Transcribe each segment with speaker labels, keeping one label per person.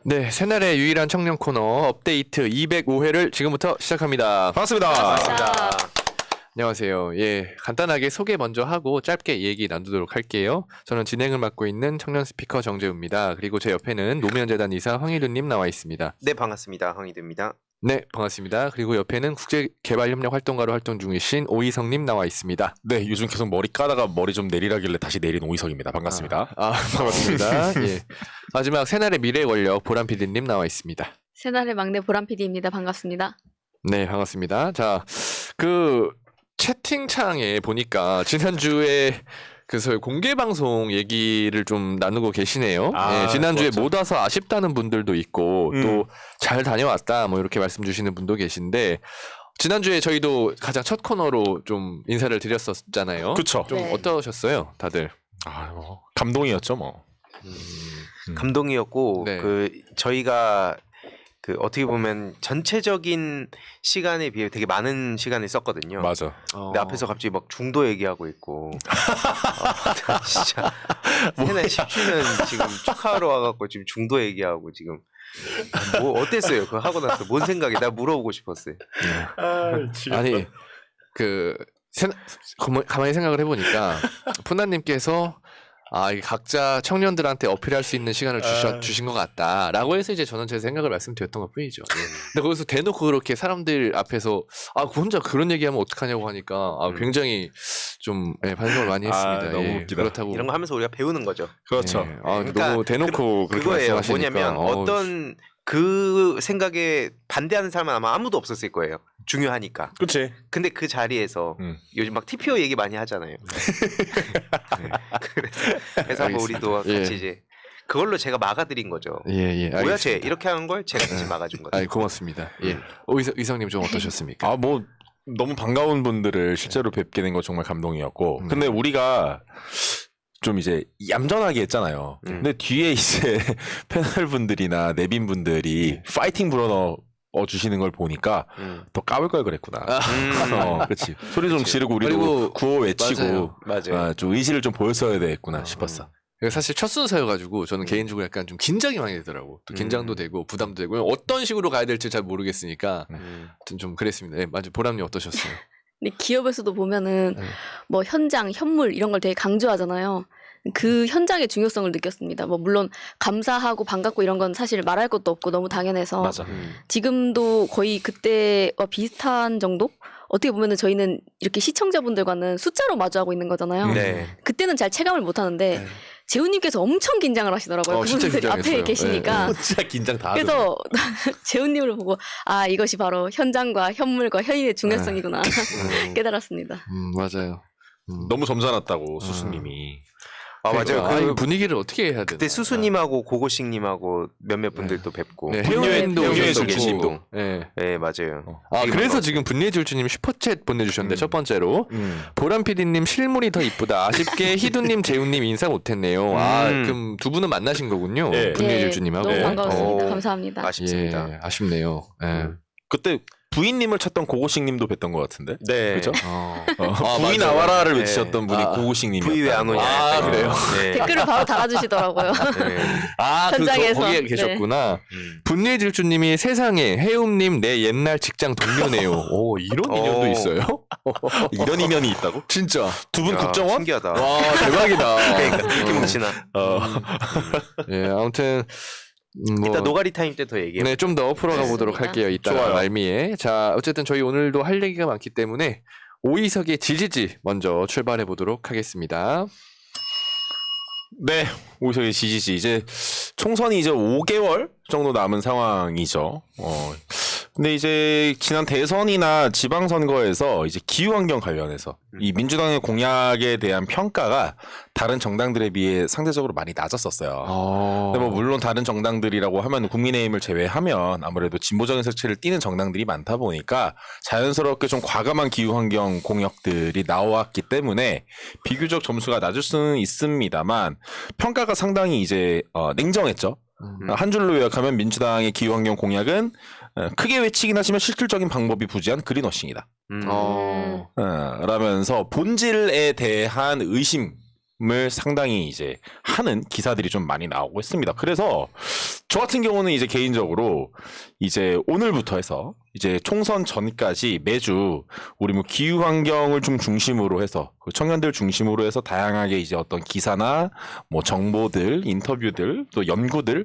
Speaker 1: 네, 새날의 유일한 청년 코너 업데이트 205회를 지금부터 시작합니다.
Speaker 2: 반갑습니다.
Speaker 3: 반갑습니다.
Speaker 1: 안녕하세요. 예, 간단하게 소개 먼저 하고 짧게 얘기 나누도록 할게요. 저는 진행을 맡고 있는 청년 스피커 정재우입니다. 그리고 제 옆에는 노무현재단 이사 황희두님 나와 있습니다.
Speaker 3: 네, 반갑습니다. 황희두입니다.
Speaker 1: 네, 반갑습니다. 그리고 옆에는 국제개발협력 활동가로 활동 중이신 오이성님 나와 있습니다.
Speaker 2: 네, 요즘 계속 머리 까다가 머리 좀 내리라길래 다시 내린 오이석입니다. 반갑습니다.
Speaker 1: 반갑습니다. 예. 마지막 새날의 미래 권력 보람 PD님 나와 있습니다.
Speaker 4: 새날의 막내 보람 PD입니다. 반갑습니다.
Speaker 1: 네, 반갑습니다. 자, 채팅창에 보니까 지난주에 소위 공개 방송 얘기를 좀 나누고 계시네요. 예, 지난주에
Speaker 2: 그렇죠.
Speaker 1: 못 와서 아쉽다는 분들도 있고 또 잘 다녀왔다 뭐 이렇게 말씀 주시는 분도 계신데 지난주에 저희도 가장 첫 코너로 좀 인사를 드렸었잖아요.
Speaker 2: 그쵸.
Speaker 1: 좀
Speaker 4: 네.
Speaker 1: 어떠셨어요, 다들?
Speaker 2: 감동이었죠, 뭐.
Speaker 3: 감동이었고
Speaker 1: 네.
Speaker 3: 저희가 어떻게 보면 전체적인 시간에 비해 되게 많은 시간을 썼거든요.
Speaker 2: 맞아.
Speaker 3: 근데 앞에서 갑자기 막 중도 얘기하고 있고 진짜 새날 10주년 지금 축하하러 와갖고 지금 중도 얘기하고 지금 뭐 어땠어요? 그거 하고 나서 뭔 생각이 나 물어보고 싶었어요.
Speaker 1: 아니 가만히 생각을 해보니까 푸나님께서 이게 각자 청년들한테 어필할 수 있는 시간을 주신 것 같다라고 해서 이제 저는 제 생각을 말씀드렸던 것 뿐이죠. 근데 거기서 대놓고 그렇게 사람들 앞에서 그 혼자 그런 얘기하면 어떡하냐고 하니까 굉장히 좀 반성을 많이 했습니다.
Speaker 2: 너무
Speaker 1: 예,
Speaker 2: 웃기다.
Speaker 1: 그렇다고
Speaker 3: 이런 거 하면서 우리가 배우는 거죠.
Speaker 2: 그렇죠.
Speaker 1: 예,
Speaker 3: 그러니까
Speaker 1: 너무 대놓고 그렇게
Speaker 3: 그거예요.
Speaker 1: 말씀하시니까
Speaker 3: 뭐냐면 어떤 그 생각에 반대하는 사람은 아마 아무도 없었을 거예요. 중요하니까.
Speaker 2: 그치.
Speaker 3: 근데 그 자리에서 요즘 막 TPO 얘기 많이 하잖아요. 그래서 한번 우리도 같이
Speaker 1: 예.
Speaker 3: 이제 그걸로 제가 막아드린 거죠.
Speaker 1: 예,
Speaker 3: 뭐야 쟤
Speaker 1: 알겠습니다.
Speaker 3: 이렇게 하는 걸 제가 대신 막아준 거죠.
Speaker 1: 고맙습니다. 예, 이성님 좀 어떠셨습니까?
Speaker 2: 너무 반가운 분들을 실제로 뵙게 된 거 정말 감동이었고. 근데 우리가 좀 이제 얌전하게 했잖아요. 근데 뒤에 이제 패널 분들이나 내빈 분들이 파이팅 불어넣어 주시는 걸 보니까 더 까불 걸 그랬구나. 그렇지. 소리 좀 지르고 우리도
Speaker 1: 그리고
Speaker 2: 구호 외치고
Speaker 3: 맞아요.
Speaker 2: 좀 의지를 좀 보였어야 되겠구나 싶었어.
Speaker 1: 사실 첫 순서여가지고 저는 개인적으로 약간 좀 긴장이 많이 되더라고. 또 긴장도 되고 부담도 되고 어떤 식으로 가야 될지 잘 모르겠으니까 아무튼 좀 그랬습니다. 예, 맞아요. 보람님 어떠셨어요?
Speaker 4: 근데 기업에서도 보면은 뭐 현장, 현물 이런 걸 되게 강조하잖아요. 그 현장의 중요성을 느꼈습니다. 뭐 물론 감사하고 반갑고 이런 건 사실 말할 것도 없고 너무 당연해서
Speaker 2: 맞아.
Speaker 4: 지금도 거의 그때와 비슷한 정도? 어떻게 보면은 저희는 이렇게 시청자분들과는 숫자로 마주하고 있는 거잖아요.
Speaker 3: 네.
Speaker 4: 그때는 잘 체감을 못 하는데 재훈님께서 엄청 긴장을 하시더라고요.
Speaker 1: 진짜
Speaker 4: 그분들이 앞에
Speaker 1: 긴장했어요.
Speaker 4: 계시니까.
Speaker 2: 진짜 긴장 다
Speaker 4: 그래서 재훈님을 보고 이것이 바로 현장과 현물과 현인의 중요성이구나 깨달았습니다.
Speaker 1: 맞아요.
Speaker 2: 너무 점잖았다고 수수님이.
Speaker 3: 맞아요.
Speaker 1: 그 분위기를 어떻게 해야 되나?
Speaker 3: 그때 수수님하고 고고식님하고 몇몇 분들도 뵙고
Speaker 1: 네,
Speaker 2: 분녀의
Speaker 1: 해운님도
Speaker 2: 질주님도.
Speaker 1: 네.
Speaker 3: 네 맞아요.
Speaker 1: 그래서 지금 분리의 질주님 슈퍼챗 보내주셨는데 첫 번째로 보람 PD님 실물이 더 이쁘다. 아쉽게 희두님, 재훈님 인사 못했네요. 그럼 두 분은 만나신 거군요.
Speaker 2: 네.
Speaker 1: 분리의 질주님하고.
Speaker 4: 너무 반가웠습니다.
Speaker 3: 어.
Speaker 4: 감사합니다.
Speaker 3: 아쉽습니다.
Speaker 1: 예, 아쉽네요. 예.
Speaker 2: 그때 부인님을 찾던 고고식님도 뵀던 것 같은데.
Speaker 3: 네.
Speaker 2: 그죠? 부인
Speaker 1: 맞아요.
Speaker 2: 나와라를
Speaker 3: 네.
Speaker 2: 외치셨던 분이 고고식님이었다.
Speaker 3: 부위 왜 안 오냐?
Speaker 1: 그래요?
Speaker 3: 네.
Speaker 4: 댓글을 바로 달아주시더라고요.
Speaker 3: 네.
Speaker 4: 현장에서.
Speaker 1: 거기에
Speaker 4: 네.
Speaker 1: 계셨구나. 분리의 질주님이 세상에 해움님 내 옛날 직장 동료네요. 오, 이런 인연도 있어요?
Speaker 2: 이런 인연이 있다고?
Speaker 1: 진짜.
Speaker 2: 두 분
Speaker 3: 야,
Speaker 2: 국정원?
Speaker 3: 신기하다.
Speaker 1: 와, 대박이다.
Speaker 3: 그러니까 이렇게 뭉치나.
Speaker 1: 예, 아무튼
Speaker 3: 이따 노가리 타임 때 더 얘기해.
Speaker 1: 네, 좀 더 풀어가 보도록
Speaker 4: 좋습니다.
Speaker 1: 할게요. 이따
Speaker 2: 좋아요.
Speaker 1: 말미에. 자, 어쨌든 저희 오늘도 할 얘기가 많기 때문에 오이석의 지지지 먼저 출발해 보도록 하겠습니다.
Speaker 2: 네, 오이석의 지지지. 이제 총선이 이제 5개월 정도 남은 상황이죠. 근데 이제 지난 대선이나 지방선거에서 이제 기후환경 관련해서 이 민주당의 공약에 대한 평가가 다른 정당들에 비해 상대적으로 많이 낮았었어요. 근데 뭐 물론 다른 정당들이라고 하면 국민의힘을 제외하면 아무래도 진보적인 색채를 띠는 정당들이 많다 보니까 자연스럽게 좀 과감한 기후환경 공약들이 나왔기 때문에 비교적 점수가 낮을 수는 있습니다만 평가가 상당히 이제 냉정했죠. 한 줄로 요약하면 민주당의 기후환경 공약은 크게 외치긴 하지만 실질적인 방법이 부재한 그린워싱이다. 라면서 본질에 대한 의심 을 상당히 이제 하는 기사들이 좀 많이 나오고 있습니다. 그래서 저 같은 경우는 이제 개인적으로 이제 오늘부터 해서 이제 총선 전까지 매주 우리 뭐 기후 환경을 좀 중심으로 해서 그 청년들 중심으로 해서 다양하게 이제 어떤 기사나 뭐 정보들, 인터뷰들, 또 연구들을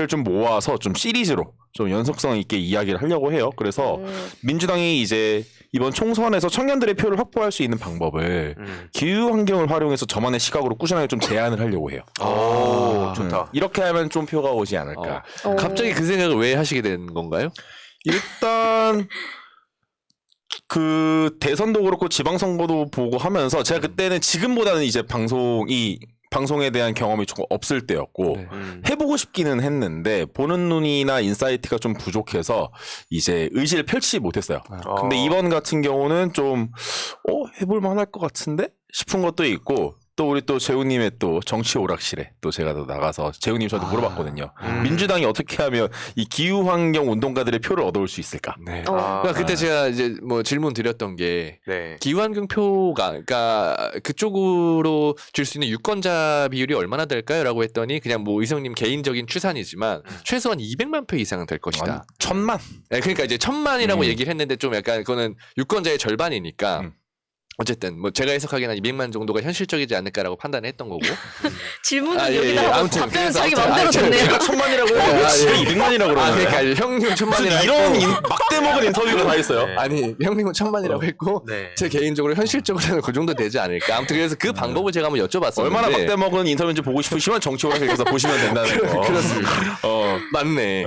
Speaker 2: 좀 모아서 좀 시리즈로 좀 연속성 있게 이야기를 하려고 해요. 그래서 민주당이 이제 이번 총선에서 청년들의 표를 확보할 수 있는 방법을 기후 환경을 활용해서 저만의 시각으로 꾸준하게 좀 제안을 하려고 해요.
Speaker 3: 오, 좋다.
Speaker 2: 이렇게 하면 좀 표가 오지 않을까.
Speaker 1: 갑자기 그 생각을 왜 하시게 된 건가요?
Speaker 2: 일단 그 대선도 그렇고 지방선거도 보고 하면서 제가 그때는 지금보다는 이제 방송에 대한 경험이 조금 없을 때였고
Speaker 1: 네.
Speaker 2: 해보고 싶기는 했는데 보는 눈이나 인사이트가 좀 부족해서 이제 의지를 펼치지 못했어요. 근데 이번 같은 경우는 좀 해볼 만할 것 같은데 싶은 것도 있고 또 우리 또 재우님의 또 정치 오락실에 또 제가 또 나가서 재우님 저한테 물어봤거든요. 민주당이 어떻게 하면 이 기후 환경 운동가들의 표를 얻어올 수 있을까?
Speaker 1: 네.
Speaker 4: 어.
Speaker 1: 그러니까 그때 제가 이제 뭐 질문 드렸던 게
Speaker 3: 네.
Speaker 1: 기후환경표가 그러니까 그쪽으로 줄 수 있는 유권자 비율이 얼마나 될까요?라고 했더니 그냥 뭐 의성님 개인적인 추산이지만 최소한 200만 표 이상은 될 것이다.
Speaker 2: 1000만?
Speaker 1: 네, 그러니까 이제 1000만이라고 얘기를 했는데 좀 약간 그거는 유권자의 절반이니까. 어쨌든 뭐 제가 해석하기에는 200만 정도가 현실적이지 않을까라고 판단했던 거고.
Speaker 4: 질문은
Speaker 1: 예, 예.
Speaker 4: 여기다가
Speaker 1: 아무튼
Speaker 4: 답변은
Speaker 1: 그래서
Speaker 4: 자기
Speaker 1: 아무튼
Speaker 4: 마음대로
Speaker 1: 제가
Speaker 4: 됐네요.
Speaker 2: 1000만이라고 해요. 지가 200만이라고 그러네.
Speaker 1: 그러니까 형님 1000만이라
Speaker 2: 이런
Speaker 1: 했고
Speaker 2: 막대 먹은 인터뷰가 다 있어요.
Speaker 3: 네.
Speaker 1: 아니 형님은 1000만이라고 했고
Speaker 3: 네.
Speaker 1: 제 개인적으로 현실적으로는 그 정도 되지 않을까. 아무튼 그래서 그 방법을 제가 한번 여쭤봤었는데
Speaker 2: 얼마나 막대 먹은 인터뷰인지 보고 싶으시면 정치 오락실에서 보시면 된다는 거.
Speaker 1: 그렇습니다. 맞네.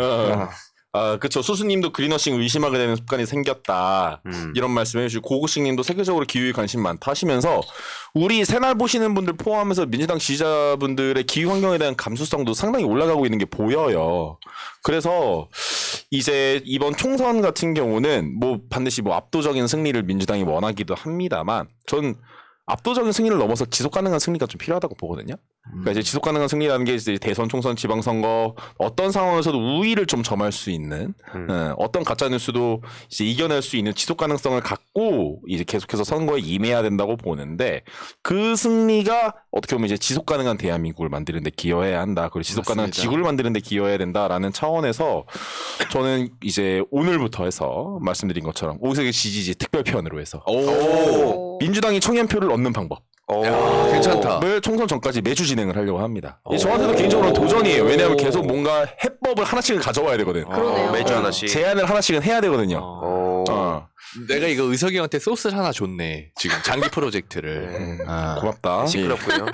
Speaker 2: 그쵸. 수수님도 그린워싱 의심하게 되는 습관이 생겼다. 이런 말씀 해주시고, 고구식님도 세계적으로 기후에 관심 많다 하시면서, 우리 새날 보시는 분들 포함해서 민주당 지지자분들의 기후 환경에 대한 감수성도 상당히 올라가고 있는 게 보여요. 그래서, 이제 이번 총선 같은 경우는 뭐 반드시 뭐 압도적인 승리를 민주당이 원하기도 합니다만, 전 압도적인 승리를 넘어서 지속 가능한 승리가 좀 필요하다고 보거든요. 그러니까 이제 지속 가능한 승리라는 게 이제 대선, 총선, 지방선거 어떤 상황에서도 우위를 좀 점할 수 있는 어떤 가짜 뉴스도 이제 이겨낼 수 있는 지속 가능성을 갖고 이제 계속해서 선거에 임해야 된다고 보는데 그 승리가 어떻게 보면 이제 지속 가능한 대한민국을 만드는 데 기여해야 한다. 그리고 지속 가능한
Speaker 1: 맞습니다.
Speaker 2: 지구를 만드는 데 기여해야 된다라는 차원에서 저는 이제 오늘부터 해서 말씀드린 것처럼 오색의 지지지 특별편으로 해서
Speaker 4: 오.
Speaker 2: 민주당이 청년표를 얻는 방법.
Speaker 1: 야, 괜찮다.
Speaker 2: 을 총선 전까지 매주 진행을 하려고 합니다. 저한테도 개인적으로는 도전이에요. 왜냐하면 계속 뭔가 해법을 하나씩은 가져와야 되거든.
Speaker 4: 그러네요.
Speaker 3: 매주 하나씩.
Speaker 2: 제안을 하나씩은 해야 되거든요. 어.
Speaker 1: 내가 이거 의석이 형한테 소스를 하나 줬네. 지금 장기 프로젝트를.
Speaker 2: 고맙다.
Speaker 3: 시끄럽고요.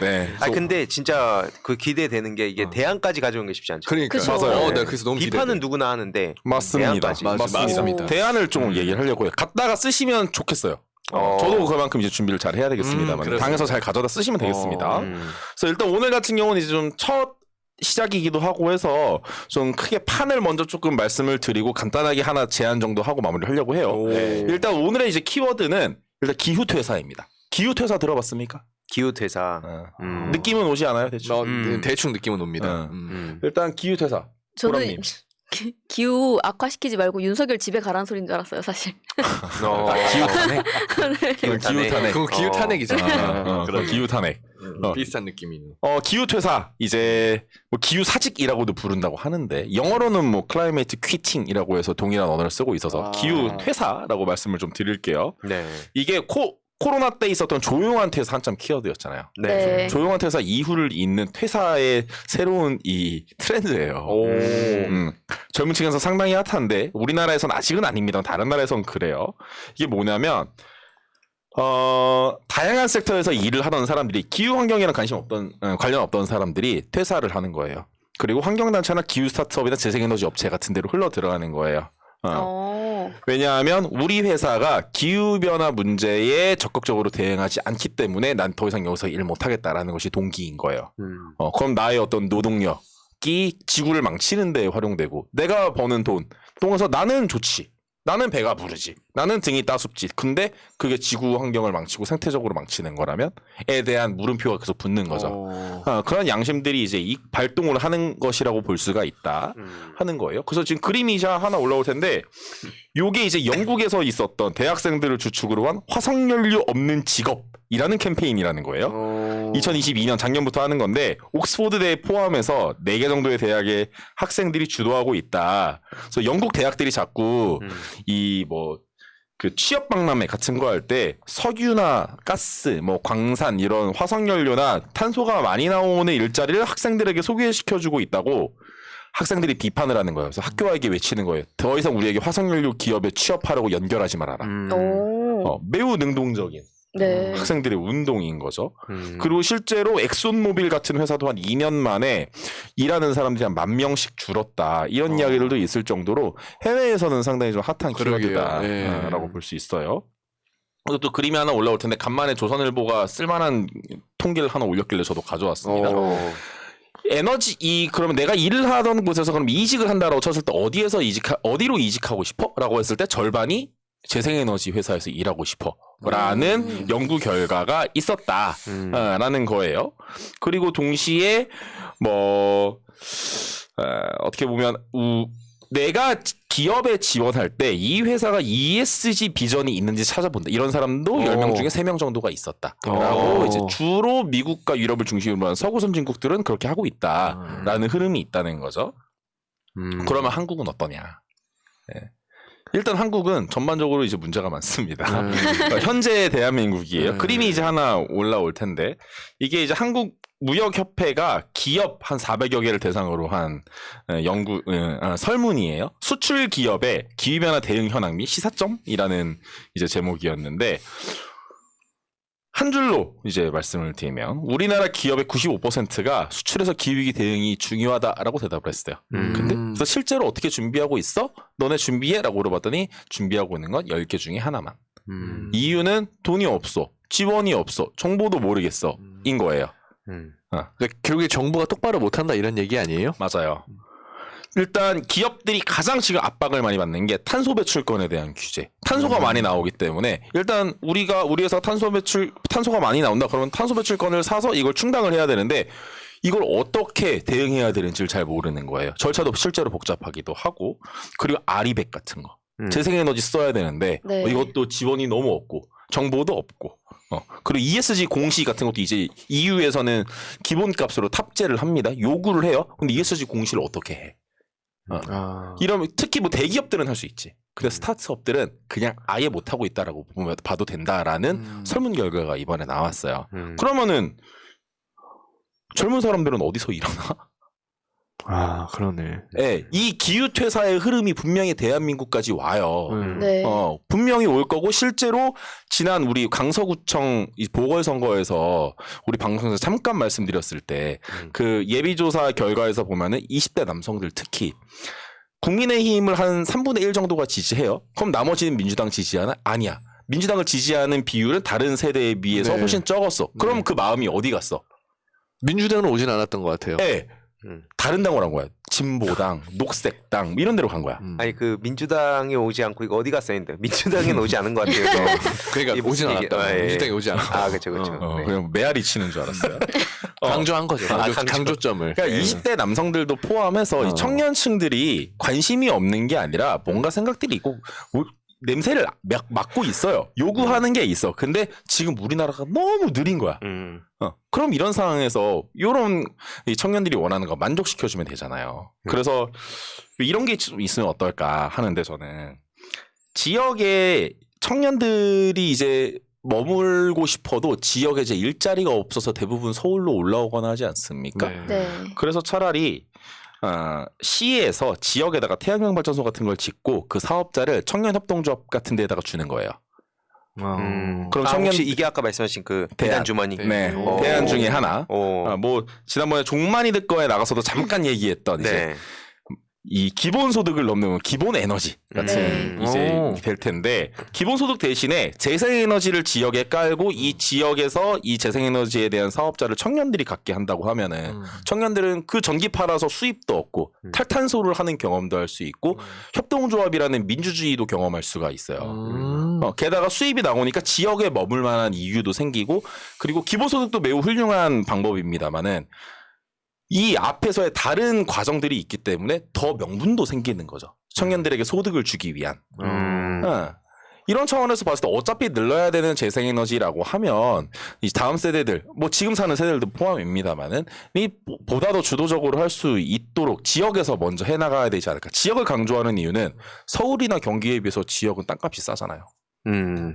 Speaker 2: 네.
Speaker 3: 아 근데 진짜 그 기대되는 게 이게 대안까지 가져오는 게 쉽지 않죠.
Speaker 1: 그러니까
Speaker 4: 그쵸.
Speaker 1: 맞아요. 내가 그래서 너무
Speaker 3: 비판은
Speaker 1: 기대돼.
Speaker 3: 누구나 하는데
Speaker 2: 맞습니다.
Speaker 3: 대안까지.
Speaker 1: 맞습니다.
Speaker 2: 대안을 좀 얘기를 하려고 해요. 갖다가 쓰시면 좋겠어요. 저도 그만큼 이제 준비를 잘 해야 되겠습니다만
Speaker 1: 그렇습니다.
Speaker 2: 당에서 잘 가져다 쓰시면 되겠습니다.
Speaker 3: 음.
Speaker 2: 그래서 일단 오늘 같은 경우는 이제 좀 첫 시작이기도 하고 해서 좀 크게 판을 먼저 조금 말씀을 드리고 간단하게 하나 제안 정도 하고 마무리를 하려고 해요.
Speaker 3: 네.
Speaker 2: 일단 오늘의 이제 키워드는 일단 기후퇴사입니다. 기후퇴사 들어봤습니까?
Speaker 3: 기후퇴사.
Speaker 2: 느낌은 오지 않아요, 대충?
Speaker 1: 대충 느낌은 옵니다.
Speaker 2: 일단 기후퇴사.
Speaker 4: 저는
Speaker 2: 보람님.
Speaker 4: 기후 악화시키지 말고 윤석열 집에 가라는 소리인 줄 알았어요, 사실.
Speaker 3: 기후탄핵.
Speaker 2: 기후탄핵.
Speaker 1: 그거 기후 탄핵이잖아.
Speaker 2: 그런 기후탄핵.
Speaker 1: 비슷한 느낌이.
Speaker 2: 기후퇴사 이제 뭐 기후사직이라고도 부른다고 하는데 영어로는 뭐 클라이메이트 퀴팅이라고 해서 동일한 언어를 쓰고 있어서 기후퇴사라고 말씀을 좀 드릴게요.
Speaker 3: 네.
Speaker 2: 이게 코로나 때 있었던 조용한 퇴사 한참 키워드였잖아요.
Speaker 4: 네.
Speaker 2: 조용한 퇴사 이후를 잇는 퇴사의 새로운 이 트렌드예요. 젊은 층에서 상당히 핫한데 우리나라에선 아직은 아닙니다. 다른 나라에선 그래요. 이게 뭐냐면 다양한 섹터에서 일을 하던 사람들이 기후 환경이랑 관련 없던 사람들이 퇴사를 하는 거예요. 그리고 환경단체나 기후 스타트업이나 재생에너지 업체 같은 데로 흘러 들어가는 거예요. 왜냐하면 우리 회사가 기후변화 문제에 적극적으로 대응하지 않기 때문에 난 더 이상 여기서 일 못하겠다라는 것이 동기인 거예요. 그럼 나의 어떤 노동력이 지구를 망치는 데 활용되고 내가 버는 돈에서 나는 좋지. 나는 배가 부르지. 나는 등이 따숩지. 근데 그게 지구 환경을 망치고 생태적으로 망치는 거라면 에 대한 물음표가 계속 붙는 거죠. 그런 양심들이 이제 이 발동을 하는 것이라고 볼 수가 있다 하는 거예요. 그래서 지금 그림이 하나 올라올 텐데 요게 이제 영국에서 있었던 대학생들을 주축으로 한 화석연료 없는 직업 이라는 캠페인이라는 거예요.
Speaker 3: 어...
Speaker 2: 2022년 작년부터 하는 건데 옥스포드대 포함해서 4개 정도의 대학의 학생들이 주도하고 있다. 그래서 영국 대학들이 자꾸 이 뭐 그 취업 박람회 같은 거 할 때 석유나 가스, 뭐 광산 이런 화석연료나 탄소가 많이 나오는 일자리를 학생들에게 소개시켜주고 있다고 학생들이 비판을 하는 거예요. 그래서 학교에게 외치는 거예요. 더 이상 우리에게 화석연료 기업에 취업하라고 연결하지 말아라.
Speaker 4: 오.
Speaker 2: 매우 능동적인
Speaker 4: 네.
Speaker 2: 학생들의 운동인 거죠. 그리고 실제로 엑손모빌 같은 회사도 한 2년 만에 일하는 사람들이 한 10,000명씩 줄었다. 이런 이야기들도 있을 정도로 해외에서는 상당히 좀 핫한 키워드다라고 볼 수 있어요. 또 그림이 하나 올라올 텐데 간만에 조선일보가 쓸만한 통계를 하나 올렸길래 저도 가져왔습니다. 에너지 그러면 내가 일을 하던 곳에서 그럼 이직을 한다라고 쳤을 때 어디로 이직하고 싶어?라고 했을 때 절반이 재생에너지 회사에서 일하고 싶어라는 연구 결과가 있었다라는 거예요. 그리고 동시에 뭐 어떻게 보면 내가 기업에 지원할 때 이 회사가 ESG 비전이 있는지 찾아본다. 이런 사람도 10명 중에 3명 정도가 있었다라고 이제 주로 미국과 유럽을 중심으로 한 서구 선진국들은 그렇게 하고 있다라는 흐름이 있다는 거죠. 그러면 한국은 어떠냐? 네. 일단 한국은 전반적으로 이제 문제가 많습니다. 현재 대한민국이에요. 그림이 이제 하나 올라올 텐데 이게 이제 한국 무역협회가 기업 한 400여 개를 대상으로 한 설문이에요. 수출 기업의 기후변화 대응 현황 및 시사점이라는 이제 제목이었는데 한 줄로 이제 말씀을 드리면 우리나라 기업의 95%가 수출에서 기후위기 대응이 중요하다라고 대답을 했어요. 근데 그래서 실제로 어떻게 준비하고 있어? 너네 준비해? 라고 물어봤더니 준비하고 있는 건 10개 중에 하나만. 이유는 돈이 없어. 지원이 없어. 정보도 모르겠어. 인 거예요.
Speaker 1: 그러니까 결국에 정부가 똑바로 못한다 이런 얘기 아니에요?
Speaker 2: 맞아요. 일단 기업들이 가장 지금 압박을 많이 받는 게 탄소 배출권에 대한 규제. 탄소가 많이 나오기 때문에 일단 우리 회사 탄소가 많이 나온다. 그러면 탄소 배출권을 사서 이걸 충당을 해야 되는데 이걸 어떻게 대응해야 되는지를 잘 모르는 거예요. 절차도 실제로 복잡하기도 하고 그리고 아리백 같은 거. 재생에너지 써야 되는데
Speaker 4: 네.
Speaker 2: 이것도 지원이 너무 없고 정보도 없고 그리고 ESG 공시 같은 것도 이제 EU에서는 기본값으로 탑재를 합니다. 요구를 해요. 근데 ESG 공시를 어떻게 해? 이러면 특히 뭐 대기업들은 할 수 있지. 근데 스타트업들은 그냥 아예 못 하고 있다라고 봐도 된다라는 설문 결과가 이번에 나왔어요. 그러면은 젊은 사람들은 어디서 일하나?
Speaker 1: 아, 그러네.
Speaker 2: 네, 이 기후퇴사의 흐름이 분명히 대한민국까지 와요.
Speaker 4: 네.
Speaker 2: 분명히 올 거고 실제로 지난 우리 강서구청 보궐선거에서 우리 방송에서 잠깐 말씀드렸을 때 그 예비조사 결과에서 보면은 20대 남성들 특히 국민의힘을 한 3분의 1 정도가 지지해요. 그럼 나머지는 민주당 지지하나? 아니야. 민주당을 지지하는 비율은 다른 세대에 비해서
Speaker 1: 네.
Speaker 2: 훨씬 적었어. 그럼 그 마음이 어디 갔어?
Speaker 1: 민주당은 오진 않았던 것 같아요.
Speaker 2: 네. 다른 당으로 한 거야. 진보당, 녹색당 이런 데로 간 거야.
Speaker 3: 아니 그 민주당이 오지 않고 이거 어디 갔어 했는데 민주당에는 오지 않은 것 같아요.
Speaker 1: 그러니까
Speaker 3: 이게
Speaker 1: 오진
Speaker 3: 무슨 얘기-
Speaker 1: 않았다.
Speaker 3: 예.
Speaker 1: 민주당이 오지 않았다.
Speaker 3: 아 그렇죠 그렇죠. 네.
Speaker 2: 그냥 메아리 치는 줄 알았어요.
Speaker 1: 강조한 거죠. 강조점을.
Speaker 2: 그러니까 20대 남성들도 포함해서 이 청년층들이 관심이 없는 게 아니라 뭔가 생각들이 있고 냄새를 맡고 있어요. 요구하는 게 있어. 근데 지금 우리나라가 너무 느린 거야. 그럼 이런 상황에서 이런 청년들이 원하는 거 만족시켜주면 되잖아요. 그래서 이런 게 있으면 어떨까 하는데 저는 지역에 청년들이 이제 머물고 싶어도 지역에 이제 일자리가 없어서 대부분 서울로 올라오거나 하지 않습니까?
Speaker 1: 네.
Speaker 4: 네.
Speaker 2: 그래서 차라리 시에서 지역에다가 태양광 발전소 같은 걸 짓고 그 사업자를 청년협동조합 같은 데다가 주는 거예요. 그럼 청년
Speaker 3: 혹시 이게 아까 말씀하신 그 대단 주머니?
Speaker 2: 네,
Speaker 3: 오.
Speaker 2: 대안 중에 하나.
Speaker 3: 오.
Speaker 2: 뭐 지난번에 종만이들 거에 나가서도 잠깐 얘기했던 이제
Speaker 3: 네.
Speaker 2: 이 기본소득을 넘는 기본 에너지 같은
Speaker 4: 네.
Speaker 2: 이제
Speaker 1: 오.
Speaker 2: 될 텐데 기본소득 대신에 재생에너지를 지역에 깔고 이 지역에서 이 재생에너지에 대한 사업자를 청년들이 갖게 한다고 하면은 청년들은 그 전기 팔아서 수입도 얻고 탈탄소를 하는 경험도 할 수 있고 협동조합이라는 민주주의도 경험할 수가 있어요. 게다가 수입이 나오니까 지역에 머물 만한 이유도 생기고 그리고 기본소득도 매우 훌륭한 방법입니다만은 이 앞에서의 다른 과정들이 있기 때문에 더 명분도 생기는 거죠. 청년들에게 소득을 주기 위한. 이런 차원에서 봤을 때 어차피 늘려야 되는 재생에너지라고 하면 이 다음 세대들, 뭐 지금 사는 세대들도 포함입니다만은 이 보다 더 주도적으로 할 수 있도록 지역에서 먼저 해나가야 되지 않을까. 지역을 강조하는 이유는 서울이나 경기에 비해서 지역은 땅값이 싸잖아요.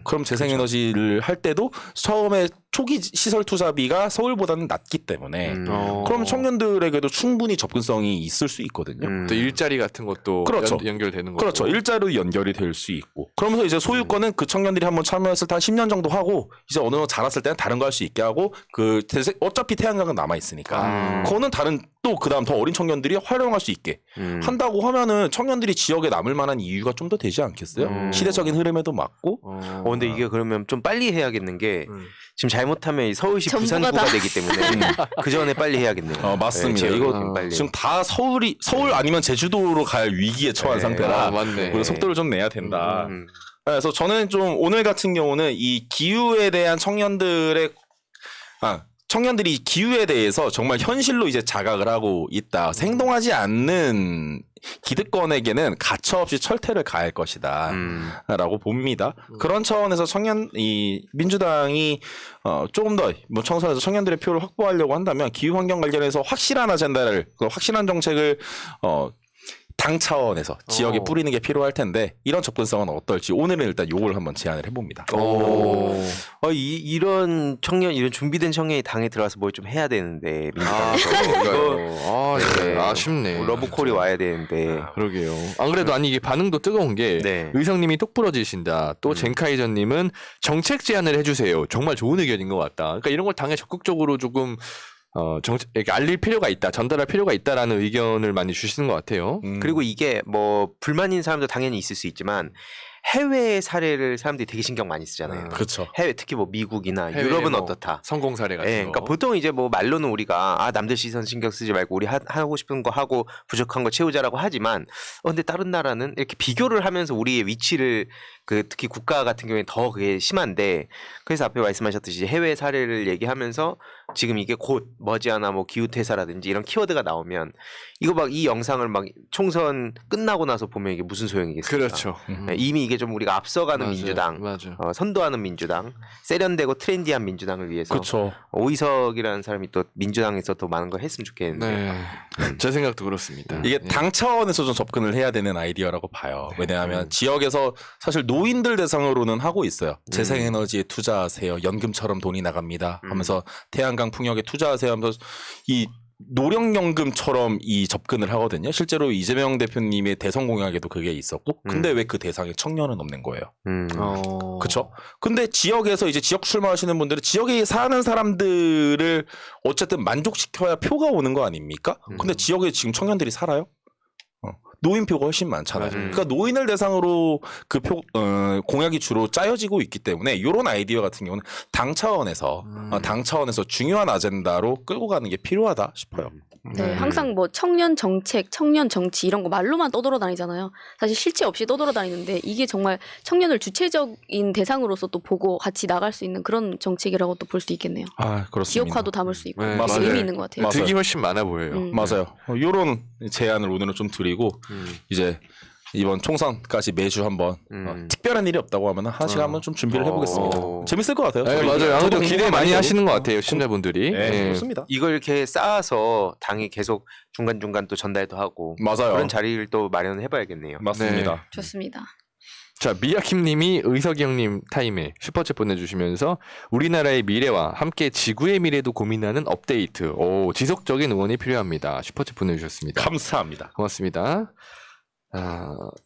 Speaker 2: 그럼 재생에너지를 할 때도 처음에 초기 시설 투자비가 서울보다는 낮기 때문에 그럼 청년들에게도 충분히 접근성이 있을 수 있거든요.
Speaker 1: 또 일자리 같은 것도
Speaker 2: 그렇죠.
Speaker 1: 연결되는 거고.
Speaker 2: 그렇죠. 일자리로 연결이 될 수 있고. 그러면서 이제 소유권은 그 청년들이 한번 참여했을 때 한 10년 정도 하고 이제 어느 정도 자랐을 때는 다른 거 할 수 있게 하고 어차피 태양광은 남아 있으니까 그거는 다른 또 그다음 더 어린 청년들이 활용할 수 있게 한다고 하면은 청년들이 지역에 남을 만한 이유가 좀 더 되지 않겠어요? 시대적인 흐름에도 맞고.
Speaker 3: 근데 이게 그러면 좀 빨리 해야겠는 게 지금 잘못하면 이 서울시
Speaker 4: 전부가
Speaker 3: 부산구가
Speaker 4: 다.
Speaker 3: 되기 때문에 그 전에 빨리 해야겠네요.
Speaker 2: 맞습니다.
Speaker 3: 네,
Speaker 2: 이거
Speaker 3: 지금 빨리.
Speaker 2: 지금 다 서울 아니면 제주도로 갈 위기에 처한
Speaker 3: 네.
Speaker 2: 상태라
Speaker 1: 맞네.
Speaker 2: 우리가 속도를 좀 내야 된다.
Speaker 3: 음.
Speaker 2: 그래서 저는 좀 오늘 같은 경우는 이 기후에 대한 청년들이 기후에 대해서 정말 현실로 이제 자각을 하고 있다. 행동하지 않는 기득권에게는 가차없이 철퇴를 가할 것이다. 라고 봅니다. 그런 차원에서 민주당이 조금 더 청선에서 청년들의 표를 확보하려고 한다면 기후 환경 관련해서 확실한 확실한 정책을 당 차원에서 지역에 뿌리는 게 필요할 텐데 이런 접근성은 어떨지 오늘은 일단 요걸 한번 제안을 해봅니다.
Speaker 3: 이런 준비된 청년이 당에 들어와서 뭘 좀 해야 되는데 민주당에서
Speaker 1: 네. 아쉽네.
Speaker 3: 러브콜이 와야 되는데
Speaker 1: 그러게요. 안 그래도 아니 이게 반응도 뜨거운 게
Speaker 3: 네.
Speaker 1: 의성님이 똑 부러지신다. 또 젠카이전님은 정책 제안을 해주세요. 정말 좋은 의견인 것 같다. 그러니까 이런 걸 당에 적극적으로 조금 이렇게 알릴 필요가 있다, 전달할 필요가 있다라는 의견을 많이 주시는 것 같아요.
Speaker 3: 그리고 이게 뭐 불만인 사람도 당연히 있을 수 있지만 해외 사례를 사람들이 되게 신경 많이 쓰잖아요.
Speaker 2: 그렇죠.
Speaker 3: 해외 특히 뭐 미국이나
Speaker 1: 해외에
Speaker 3: 유럽은
Speaker 1: 뭐
Speaker 3: 어떻다.
Speaker 1: 성공 사례 같은
Speaker 3: 예,
Speaker 1: 거.
Speaker 3: 그러니까 보통 이제 뭐 말로는 우리가 남들 시선 신경 쓰지 말고 우리 하고 싶은 거 하고 부족한 거 채우자라고 하지만 근데 다른 나라는 이렇게 비교를 하면서 우리의 위치를 특히 국가 같은 경우에 더 그게 심한데 그래서 앞에 말씀하셨듯이 해외 사례를 얘기하면서 지금 이게 곧 머지않아 뭐 기후퇴사라든지 이런 키워드가 나오면 이거 막 이 영상을 막 총선 끝나고 나서 보면 이게 무슨 소용이겠습니까?
Speaker 1: 그렇죠.
Speaker 3: 예, 이미 이게 좀 우리가 앞서가는
Speaker 1: 맞아요.
Speaker 3: 민주당,
Speaker 1: 맞아.
Speaker 3: 선도하는 민주당, 세련되고 트렌디한 민주당을 위해서
Speaker 2: 그렇죠.
Speaker 3: 오이석이라는 사람이 또 민주당에서 더 많은 걸 했으면 좋겠는데
Speaker 1: 네. 제 생각도 그렇습니다.
Speaker 2: 이게
Speaker 1: 예.
Speaker 2: 당 차원에서 좀 접근을 해야 되는 아이디어라고 봐요. 왜냐하면 지역에서 사실 노인들 대상으로는 하고 있어요. 재생에너지에 투자하세요. 연금처럼 돈이 나갑니다. 하면서 태양광 풍력에 투자하세요 하면서 이 노령연금처럼 이 접근을 하거든요. 실제로 이재명 대표님의 대선 공약에도 그게 있었고 근데 왜 그 대상에 청년은 없는 거예요. 그렇죠? 근데 지역에서 이제 지역 출마하시는 분들은 지역에 사는 사람들을 어쨌든 만족시켜야 표가 오는 거 아닙니까? 근데 지역에 지금 청년들이 살아요? 노인표가 훨씬 많잖아요. 그러니까 노인을 대상으로 그 공약이 주로 짜여지고 있기 때문에 이런 아이디어 같은 경우는 당 차원에서 중요한 아젠다로 끌고 가는 게 필요하다 싶어요.
Speaker 4: 네, 항상 뭐 청년 정책, 청년 정치 이런 거 말로만 떠돌아다니잖아요. 사실 실체 없이 떠돌아다니는데 이게 정말 청년을 주체적인 대상으로서 또 보고 같이 나갈 수 있는 그런 정책이라고 또 볼 수 있겠네요.
Speaker 2: 아, 그렇습니다.
Speaker 4: 지역화도 담을 수 있고
Speaker 1: 네,
Speaker 4: 되게
Speaker 2: 맞아요.
Speaker 4: 의미 있는 것 같아요.
Speaker 2: 맞아요.
Speaker 1: 득이 훨씬 많아 보여요.
Speaker 2: 맞아요. 이런 제안을 오늘은 좀 드리고 이제 이번 총선까지 매주 한번 특별한 일이 없다고 하면 하나씩 한번 좀 준비를 해보겠습니다. 재밌을 것 같아요.
Speaker 1: 네,
Speaker 2: 저희
Speaker 1: 맞아요. 아무래도
Speaker 2: 저도
Speaker 1: 기대
Speaker 2: 궁금한
Speaker 1: 많이
Speaker 2: 많이
Speaker 1: 하시는 것 같아요, 시청자분들이.
Speaker 2: 네,
Speaker 1: 예.
Speaker 2: 좋습니다.
Speaker 3: 이걸 이렇게 쌓아서 당이 계속 중간중간 또 전달도 하고
Speaker 2: 맞아요.
Speaker 3: 그런 자리를 또 마련해봐야겠네요.
Speaker 2: 맞습니다.
Speaker 4: 좋습니다.
Speaker 1: 자, 미야킴님이 의석이 형님 타임에 슈퍼챗 보내주시면서 우리나라의 미래와 함께 지구의 미래도 고민하는 업데이트. 지속적인 응원이 필요합니다. 슈퍼챗 보내주셨습니다.
Speaker 2: 감사합니다.
Speaker 1: 고맙습니다.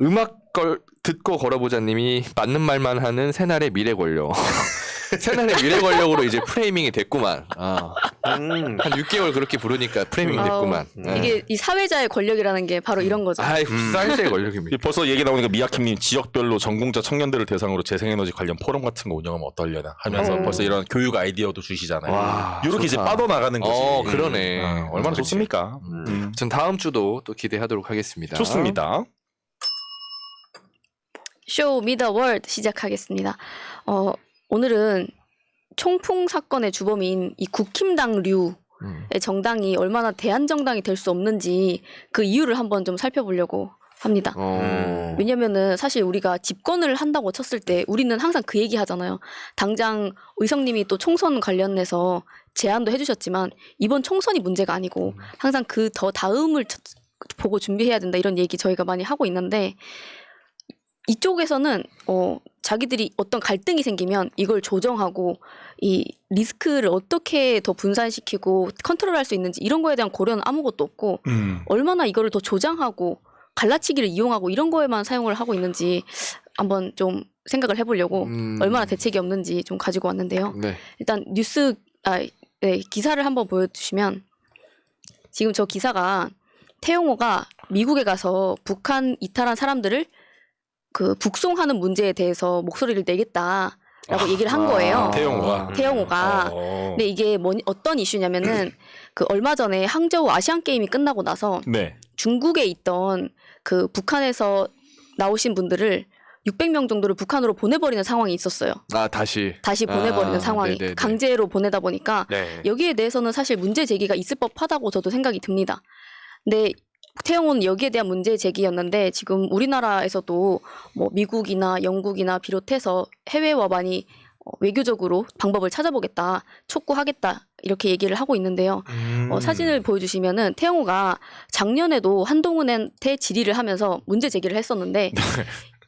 Speaker 1: 음악 듣고 걸어보자님이 맞는 말만 하는 새날의 미래 권력. 새날의 미래 권력으로 이제 프레이밍이 됐구만. 한 6개월 그렇게 부르니까 프레이밍이 됐구만.
Speaker 4: 이게 이 사회자의 권력이라는 게 바로 이런 거죠.
Speaker 1: 사회자의 권력입니다.
Speaker 2: 벌써 얘기 나오니까 미야킴님 지역별로 전공자 청년들을 대상으로 재생에너지 관련 포럼 같은 거 운영하면 어떨려나 하면서 벌써 이런 교육 아이디어도 주시잖아요.
Speaker 1: 와,
Speaker 2: 이렇게 이제
Speaker 1: 좋다.
Speaker 2: 빠져나가는 거지.
Speaker 1: 그러네.
Speaker 2: 얼마나
Speaker 1: 그치.
Speaker 2: 좋습니까?
Speaker 1: 전 다음 주도 또 기대하도록 하겠습니다.
Speaker 2: 좋습니다.
Speaker 4: 쇼 미더 월드 시작하겠습니다. 오늘은 총풍 사건의 주범인 이 국힘당류의 정당이 얼마나 대안정당이 될 수 없는지 그 이유를 한번 좀 살펴보려고 합니다. 왜냐면은 사실 우리가 집권을 한다고 쳤을 때 우리는 항상 그 얘기 하잖아요. 당장 의성님이 또 총선 관련해서 제안도 해주셨지만 이번 총선이 문제가 아니고 항상 그 더 다음을 보고 준비해야 된다 이런 얘기 저희가 많이 하고 있는데 이쪽에서는 자기들이 어떤 갈등이 생기면 이걸 조정하고 이 리스크를 어떻게 더 분산시키고 컨트롤할 수 있는지 이런 거에 대한 고려는 아무것도 없고 얼마나 이거를 더 조장하고 갈라치기를 이용하고 이런 거에만 사용을 하고 있는지 한번 좀 생각을 해보려고 얼마나 대책이 없는지 좀 가지고 왔는데요.
Speaker 1: 네.
Speaker 4: 일단 기사를 한번 보여주시면 지금 저 기사가 태용호가 미국에 가서 북한 이탈한 사람들을 그 북송하는 문제에 대해서 목소리를 내겠다라고 얘기를 한 거예요. 태용호가. 근데 이게 어떤 이슈냐면은 그 얼마 전에 항저우 아시안 게임이 끝나고 나서
Speaker 2: 네.
Speaker 4: 중국에 있던 그 북한에서 나오신 분들을 600명 정도를 북한으로 보내버리는 상황이 있었어요.
Speaker 1: 다시
Speaker 4: 보내버리는 상황이
Speaker 1: 네네네.
Speaker 4: 강제로 보내다 보니까
Speaker 3: 네.
Speaker 4: 여기에 대해서는 사실 문제 제기가 있을 법하다고 저도 생각이 듭니다. 근데 태용호는 여기에 대한 문제 제기였는데 지금 우리나라에서도 뭐 미국이나 영국이나 비롯해서 해외와 많이 외교적으로 방법을 찾아보겠다, 촉구하겠다 이렇게 얘기를 하고 있는데요. 사진을 보여주시면은 태용호가 작년에도 한동훈한테 질의를 하면서 문제 제기를 했었는데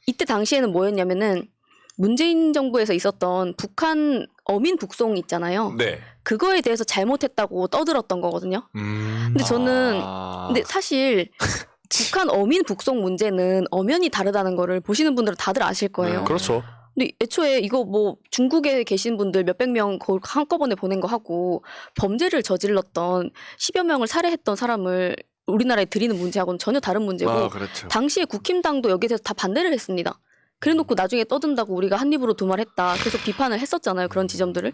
Speaker 4: 이때 당시에는 뭐였냐면은 문재인 정부에서 있었던 북한 어민 북송 있잖아요.
Speaker 2: 네.
Speaker 4: 그거에 대해서 잘못했다고 떠들었던 거거든요. 근데 저는 근데 사실 북한 어민 북송 문제는 엄연히 다르다는 거를 보시는 분들은 다들 아실 거예요.
Speaker 2: 그렇죠.
Speaker 4: 근데 애초에 이거 뭐 중국에 계신 분들 몇백 명 거울 한꺼번에 보낸 거 하고 범죄를 저질렀던 10여 명을 살해했던 사람을 우리나라에 들이는 문제하고는 전혀 다른 문제고
Speaker 1: 그렇죠.
Speaker 4: 당시에 국힘당도 여기에 대해서 다 반대를 했습니다. 그래놓고 나중에 떠든다고 우리가 한 입으로 두 말 했다. 계속 비판을 했었잖아요. 그런 지점들을.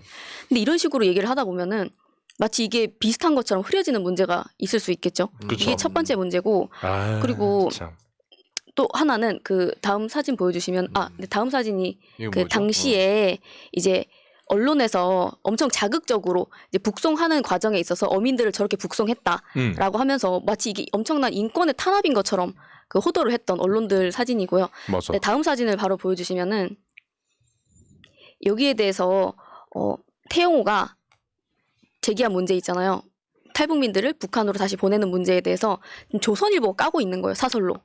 Speaker 4: 근데 이런 식으로 얘기를 하다 보면은 마치 이게 비슷한 것처럼 흐려지는 문제가 있을 수 있겠죠.
Speaker 2: 그쵸.
Speaker 4: 이게 첫 번째 문제고 그리고 또 하나는 그 다음 사진 보여주시면 네, 다음 사진이
Speaker 1: 이거
Speaker 4: 그
Speaker 1: 뭐죠?
Speaker 4: 당시에 이제 언론에서 엄청 자극적으로 이제 북송하는 과정에 있어서 어민들을 저렇게 북송했다라고 하면서 마치 이게 엄청난 인권의 탄압인 것처럼 그 호도를 했던 언론들 사진이고요.
Speaker 2: 맞아.
Speaker 4: 네, 다음 사진을 바로 보여주시면은 여기에 대해서 태용호가 제기한 문제 있잖아요. 탈북민들을 북한으로 다시 보내는 문제에 대해서 조선일보가 까고 있는 거예요. 사설로.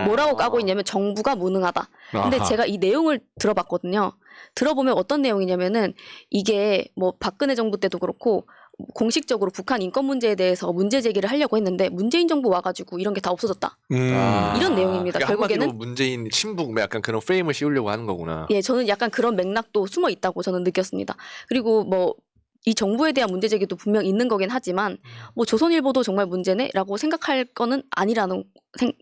Speaker 4: 뭐라고 까고 있냐면 정부가 무능하다. 근데
Speaker 2: 아하.
Speaker 4: 제가 이 내용을 들어봤거든요. 들어보면 어떤 내용이냐면은 이게 뭐 박근혜 정부 때도 그렇고 공식적으로 북한 인권 문제에 대해서 문제 제기를 하려고 했는데 문재인 정부 와가지고 이런 게 다 없어졌다. 이런 내용입니다.
Speaker 1: 그러니까
Speaker 4: 결국에는
Speaker 1: 한마디로 문재인 신북 뭐 약간 그런 프레임을 씌우려고 하는 거구나.
Speaker 4: 예, 저는 약간 그런 맥락도 숨어 있다고 저는 느꼈습니다. 그리고 뭐 이 정부에 대한 문제 제기도 분명 있는 거긴 하지만 뭐 조선일보도 정말 문제네라고 생각할 거는 아니라는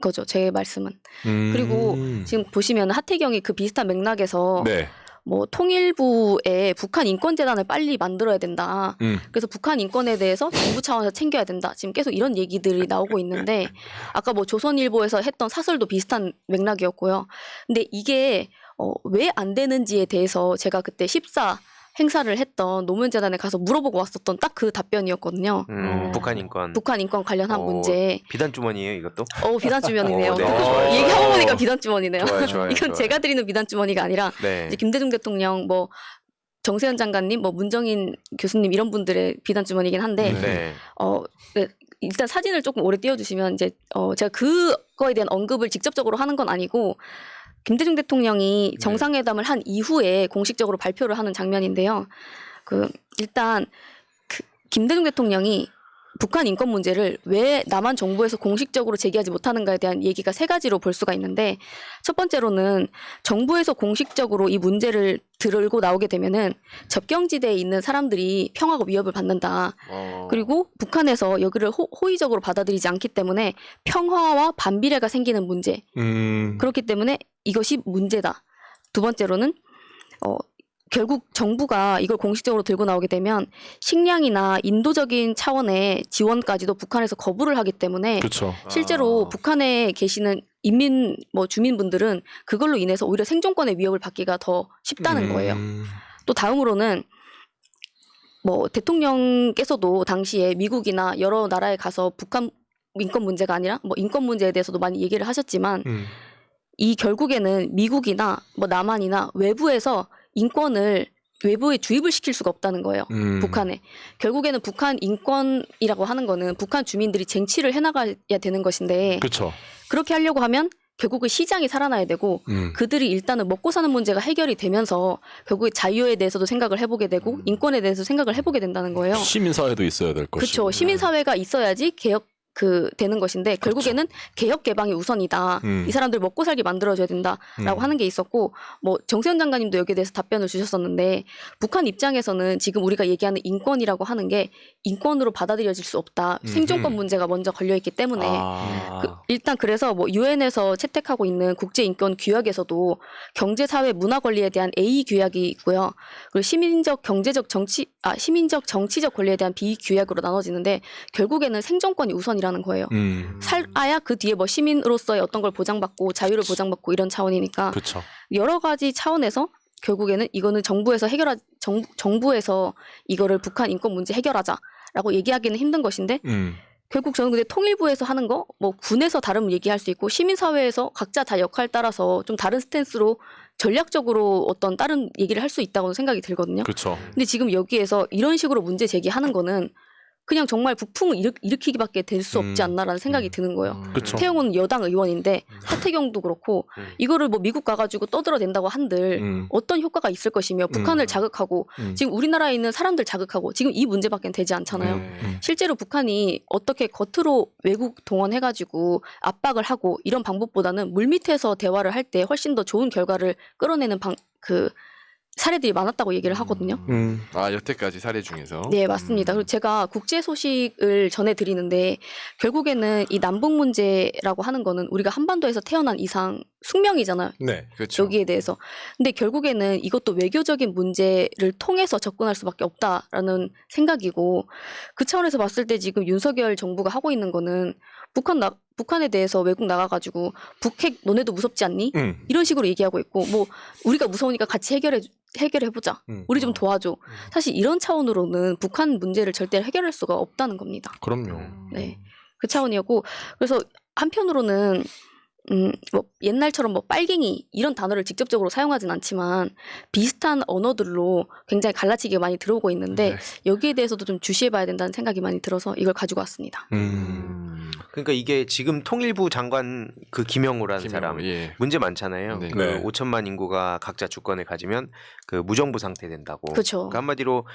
Speaker 4: 거죠. 제 말씀은. 그리고 지금 보시면 하태경이 그 비슷한 맥락에서
Speaker 2: 네.
Speaker 4: 뭐 통일부에 북한 인권재단을 빨리 만들어야 된다. 그래서 북한 인권에 대해서 정부 차원에서 챙겨야 된다. 지금 계속 이런 얘기들이 나오고 있는데 아까 뭐 조선일보에서 했던 사설도 비슷한 맥락이었고요. 근데 이게 왜 안 되는지에 대해서 제가 그때 14 행사를 했던 노무현재단에 가서 물어보고 왔었던 딱 그 답변이었거든요.
Speaker 3: 북한 인권.
Speaker 4: 북한 인권 관련한 문제.
Speaker 3: 비단 주머니예요, 이것도?
Speaker 4: 비단 주머니네요.
Speaker 3: 네, 좋아요,
Speaker 4: 얘기하고
Speaker 3: 좋아요.
Speaker 4: 보니까 비단 주머니네요.
Speaker 3: 좋아요,
Speaker 4: 이건
Speaker 3: 좋아요.
Speaker 4: 제가 드리는 비단 주머니가 아니라
Speaker 3: 네.
Speaker 4: 이제 김대중 대통령, 뭐 정세현 장관님, 뭐 문정인 교수님 이런 분들의 비단 주머니긴 한데
Speaker 3: 네.
Speaker 4: 네, 일단 사진을 조금 오래 띄워주시면 이제 제가 그거에 대한 언급을 직접적으로 하는 건 아니고 김대중 대통령이 정상회담을 한 이후에 공식적으로 발표를 하는 장면인데요. 일단 김대중 대통령이 북한 인권 문제를 왜 남한 정부에서 공식적으로 제기하지 못하는가에 대한 얘기가 세 가지로 볼 수가 있는데 첫 번째로는 정부에서 공식적으로 이 문제를 들고 나오게 되면은 접경지대에 있는 사람들이 평화가 위협을 받는다. 그리고 북한에서 여기를 호의적으로 받아들이지 않기 때문에 평화와 반비례가 생기는 문제. 그렇기 때문에 이것이 문제다. 두 번째로는 결국 정부가 이걸 공식적으로 들고 나오게 되면 식량이나 인도적인 차원의 지원까지도 북한에서 거부를 하기 때문에
Speaker 2: 그렇죠.
Speaker 4: 실제로 북한에 계시는 인민 주민분들은 그걸로 인해서 오히려 생존권의 위협을 받기가 더 쉽다는 거예요. 또 다음으로는 뭐 대통령께서도 당시에 미국이나 여러 나라에 가서 북한 인권 문제가 아니라 뭐 인권 문제에 대해서도 많이 얘기를 하셨지만 이 결국에는 미국이나 뭐 남한이나 외부에서 인권을 외부에 주입을 시킬 수가 없다는 거예요. 북한에. 결국에는 북한 인권이라고 하는 거는 북한 주민들이 쟁취를 해나가야 되는 것인데
Speaker 2: 그렇죠.
Speaker 4: 그렇게 하려고 하면 결국은 시장이 살아나야 되고 그들이 일단은 먹고 사는 문제가 해결이 되면서 결국에 자유에 대해서도 생각을 해보게 되고 인권에 대해서 생각을 해보게 된다는 거예요.
Speaker 2: 시민사회도 있어야 될 것이고.
Speaker 4: 그렇죠. 시민사회가 있어야지 개혁 되는 것인데 결국에는 개혁 개방이 우선이다. 이 사람들 먹고 살게 만들어줘야 된다라고 하는 게 있었고 뭐 정세현 장관님도 여기에 대해서 답변을 주셨었는데 북한 입장에서는 지금 우리가 얘기하는 인권이라고 하는 게 인권으로 받아들여질 수 없다. 생존권 문제가 먼저 걸려있기 때문에 일단 그래서 뭐 유엔에서 채택하고 있는 국제인권 규약에서도 경제사회 문화 권리에 대한 A 규약이 있고요. 그리고 시민적 정치적 권리에 대한 B 규약으로 나눠지는데 결국에는 생존권이 우선이라는 거예요. 살아야 그 뒤에 뭐 시민으로서의 어떤 걸 보장받고 자유를 보장받고 이런 차원이니까
Speaker 2: 그렇죠.
Speaker 4: 여러 가지 차원에서 결국에는 이거는 정부에서 정부에서 이거를 북한 인권 문제 해결하자라고 얘기하기는 힘든 것인데 결국 저는 근데 통일부에서 하는 거 뭐 군에서 다른 얘기할 수 있고 시민사회에서 각자 다 역할 따라서 좀 다른 스탠스로 전략적으로 어떤 다른 얘기를 할 수 있다고 생각이 들거든요.
Speaker 2: 그렇죠.
Speaker 4: 근데 지금 여기에서 이런 식으로 문제 제기하는 거는 그냥 정말 북풍을 일으키기밖에 될 수 없지 않나라는 생각이 드는 거예요.
Speaker 2: 그렇죠.
Speaker 4: 태영은 여당 의원인데 하태경도 그렇고 이거를 뭐 미국 가가지고 떠들어댄다고 한들 어떤 효과가 있을 것이며 북한을 자극하고 지금 우리나라에 있는 사람들 자극하고 지금 이 문제밖에 되지 않잖아요. 실제로 북한이 어떻게 겉으로 외국 동원해가지고 압박을 하고 이런 방법보다는 물밑에서 대화를 할 때 훨씬 더 좋은 결과를 끌어내는 사례들이 많았다고 얘기를 하거든요.
Speaker 1: 여태까지 사례 중에서.
Speaker 4: 네, 맞습니다. 그리고 제가 국제 소식을 전해드리는데 결국에는 이 남북 문제라고 하는 거는 우리가 한반도에서 태어난 이상 숙명이잖아요.
Speaker 2: 네.
Speaker 1: 그렇죠.
Speaker 4: 여기에 대해서. 근데 결국에는 이것도 외교적인 문제를 통해서 접근할 수밖에 없다라는 생각이고 그 차원에서 봤을 때 지금 윤석열 정부가 하고 있는 거는 북한에 대해서 외국 나가가지고 북핵 너네도 무섭지 않니? 이런 식으로 얘기하고 있고 뭐 우리가 무서우니까 같이 해결해보자. 우리 좀 도와줘. 사실 이런 차원으로는 북한 문제를 절대 해결할 수가 없다는 겁니다.
Speaker 2: 그럼요.
Speaker 4: 네, 그 차원이었고 그래서 한편으로는 뭐 옛날처럼 뭐 빨갱이 이런 단어를 직접적으로 사용하진 않지만 비슷한 언어들로 굉장히 갈라치기가 많이 들어오고 있는데 여기에 대해서도 좀 주시해봐야 된다는 생각이 많이 들어서 이걸 가지고 왔습니다.
Speaker 3: 그러니까 이게 지금 통일부 장관 그 김영우라는 사람 문제 많잖아요.
Speaker 1: 네.
Speaker 3: 그 5천만 인구가 각자 주권을 가지면 그 무정부 상태 된다고.
Speaker 4: 그렇죠.
Speaker 3: 그러니까 한마디로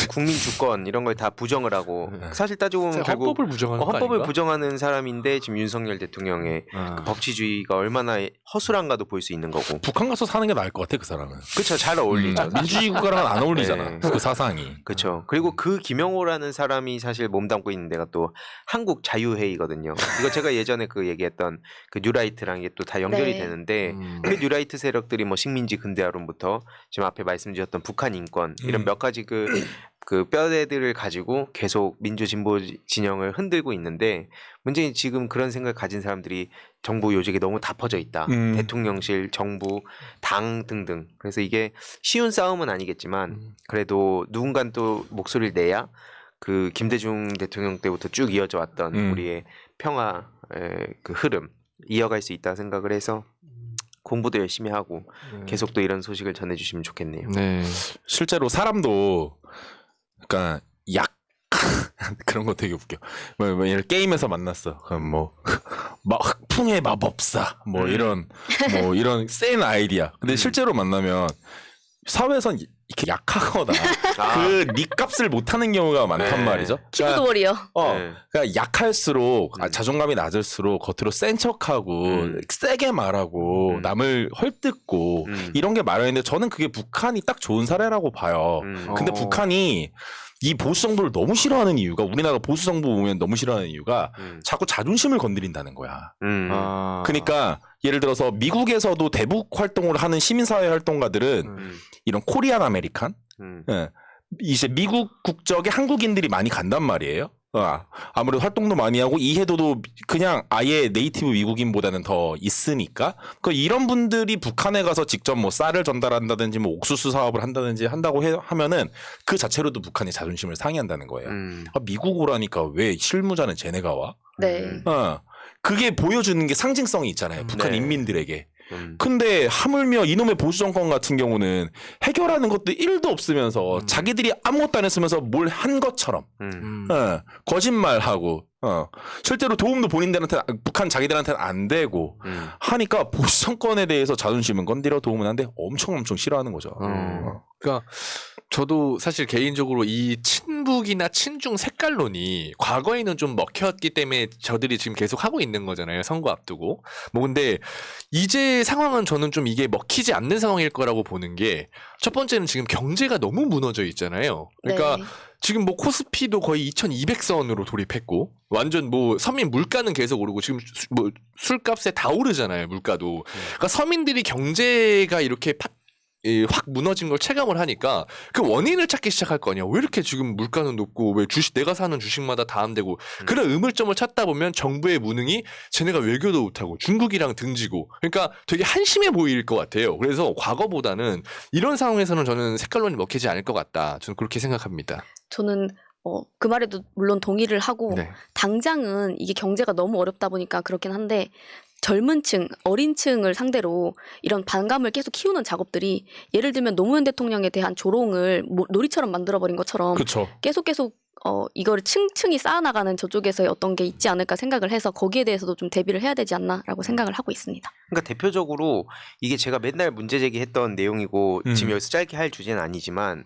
Speaker 3: 국민 주권 이런 걸 다 부정을 하고 사실 따지고 보면 결국
Speaker 1: 헌법을 부정하는 거
Speaker 3: 헌법을
Speaker 1: 아닌가?
Speaker 3: 부정하는 사람인데 지금 윤석열 대통령의 그 법치주의가 얼마나 허술한가도 볼 수 있는 거고.
Speaker 2: 북한 가서 사는 게 나을 것 같아 그 사람은.
Speaker 3: 그렇죠. 잘 어울리죠.
Speaker 2: 민주주의 국가랑은 안 어울리잖아.
Speaker 3: 네.
Speaker 2: 그 사상이.
Speaker 3: 그렇죠. 그리고 그 김영호라는 사람이 사실 몸담고 있는 데가 또 한국 자유회의거든요. 이거 제가 예전에 그 얘기했던 그 뉴라이트랑 이게 또 다 연결이
Speaker 4: 네.
Speaker 3: 되는데 그 뉴라이트 세력들이 뭐 식민지 근대화론부터 지금 앞에 말씀드렸던 북한 인권 이런 몇 가지 그 뼈대들을 가지고 계속 민주 진보 진영을 흔들고 있는데 문제는 지금 그런 생각을 가진 사람들이 정부 요직에 너무 다 퍼져 있다. 대통령실, 정부, 당 등등. 그래서 이게 쉬운 싸움은 아니겠지만 그래도 누군가는 또 목소리를 내야 그 김대중 대통령 때부터 쭉 이어져 왔던 우리의 평화의 그 흐름 이어갈 수 있다 생각을 해서 공부도 열심히 하고 계속 또 이런 소식을 전해주시면 좋겠네요.
Speaker 1: 네.
Speaker 2: 실제로 사람도 그러니까 그런 거 되게 웃겨. 뭐 얘를 게임에서 만났어. 그럼 뭐 흑풍의 마법사 뭐 이런 센 아이디어. 근데 실제로 만나면 사회에선 이렇게 약하거나 그 값을 못하는 경우가 많단 말이죠.
Speaker 4: 키보드월이요.
Speaker 2: 그러니까 약할수록 자존감이 낮을수록 겉으로 센 척하고 세게 말하고 남을 헐뜯고 이런 게 마련인데 저는 그게 북한이 딱 좋은 사례라고 봐요. 근데 북한이 이 보수 정부를 너무 싫어하는 이유가 우리나라 보수 정부 보면 너무 싫어하는 이유가 자꾸 자존심을 건드린다는 거야. 그러니까 예를 들어서 미국에서도 대북 활동을 하는 시민사회 활동가들은 이런 코리안 아메리칸 이제 미국 국적의 한국인들이 많이 간단 말이에요. 아무래도 활동도 많이 하고 이해도도 그냥 아예 네이티브 미국인보다는 더 있으니까 이런 분들이 북한에 가서 직접 뭐 쌀을 전달한다든지 뭐 옥수수 사업을 한다든지 한다고 하면은 그 자체로도 북한의 자존심을 상해한다는 거예요. 미국 오라니까 왜 실무자는 쟤네가 와?
Speaker 4: 네.
Speaker 2: 그게 보여주는 게 상징성이 있잖아요. 북한
Speaker 3: 네.
Speaker 2: 인민들에게. 근데 하물며 이놈의 보수 정권 같은 경우는 해결하는 것도 1도 없으면서 자기들이 아무것도 안 했으면서 뭘 한 것처럼 거짓말하고 실제로 도움도 본인들한테 북한 자기들한테는 안 되고 하니까 보수 정권에 대해서 자존심은 건드려 도움은 안 돼 엄청 싫어하는 거죠.
Speaker 1: 그러니까 저도 사실 개인적으로 이 친북이나 친중 색깔론이 과거에는 좀 먹혔기 때문에 저들이 지금 계속 하고 있는 거잖아요. 선거 앞두고. 뭐 근데 이제 상황은 저는 좀 이게 먹히지 않는 상황일 거라고 보는 게 첫 번째는 지금 경제가 너무 무너져 있잖아요. 그러니까
Speaker 4: 네.
Speaker 1: 지금 뭐 코스피도 거의 2200선으로 돌입했고 완전 뭐 서민 물가는 계속 오르고 지금 뭐 술값에 다 오르잖아요. 물가도. 그러니까 서민들이 경제가 이렇게 확 무너진 걸 체감을 하니까 그 원인을 찾기 시작할 거 아니야. 왜 이렇게 지금 물가는 높고 왜 내가 사는 주식마다 다 안 되고 그런 의문점을 찾다 보면 정부의 무능이 쟤네가 외교도 못하고 중국이랑 등지고 그러니까 되게 한심해 보일 것 같아요. 그래서 과거보다는 이런 상황에서는 저는 색깔론이 먹히지 않을 것 같다. 저는 그렇게 생각합니다.
Speaker 4: 저는 그 말에도 물론 동의를 하고
Speaker 1: 네.
Speaker 4: 당장은 이게 경제가 너무 어렵다 보니까 그렇긴 한데 젊은 층, 어린 층을 상대로 이런 반감을 계속 키우는 작업들이 예를 들면 노무현 대통령에 대한 조롱을 놀이처럼 만들어버린 것처럼
Speaker 2: 그렇죠.
Speaker 4: 계속 이거를 층층이 쌓아나가는 저쪽에서의 어떤 게 있지 않을까 생각을 해서 거기에 대해서도 좀 대비를 해야 되지 않나라고 생각을 하고 있습니다.
Speaker 3: 그러니까 대표적으로 이게 제가 맨날 문제 제기했던 내용이고 지금 여기서 짧게 할 주제는 아니지만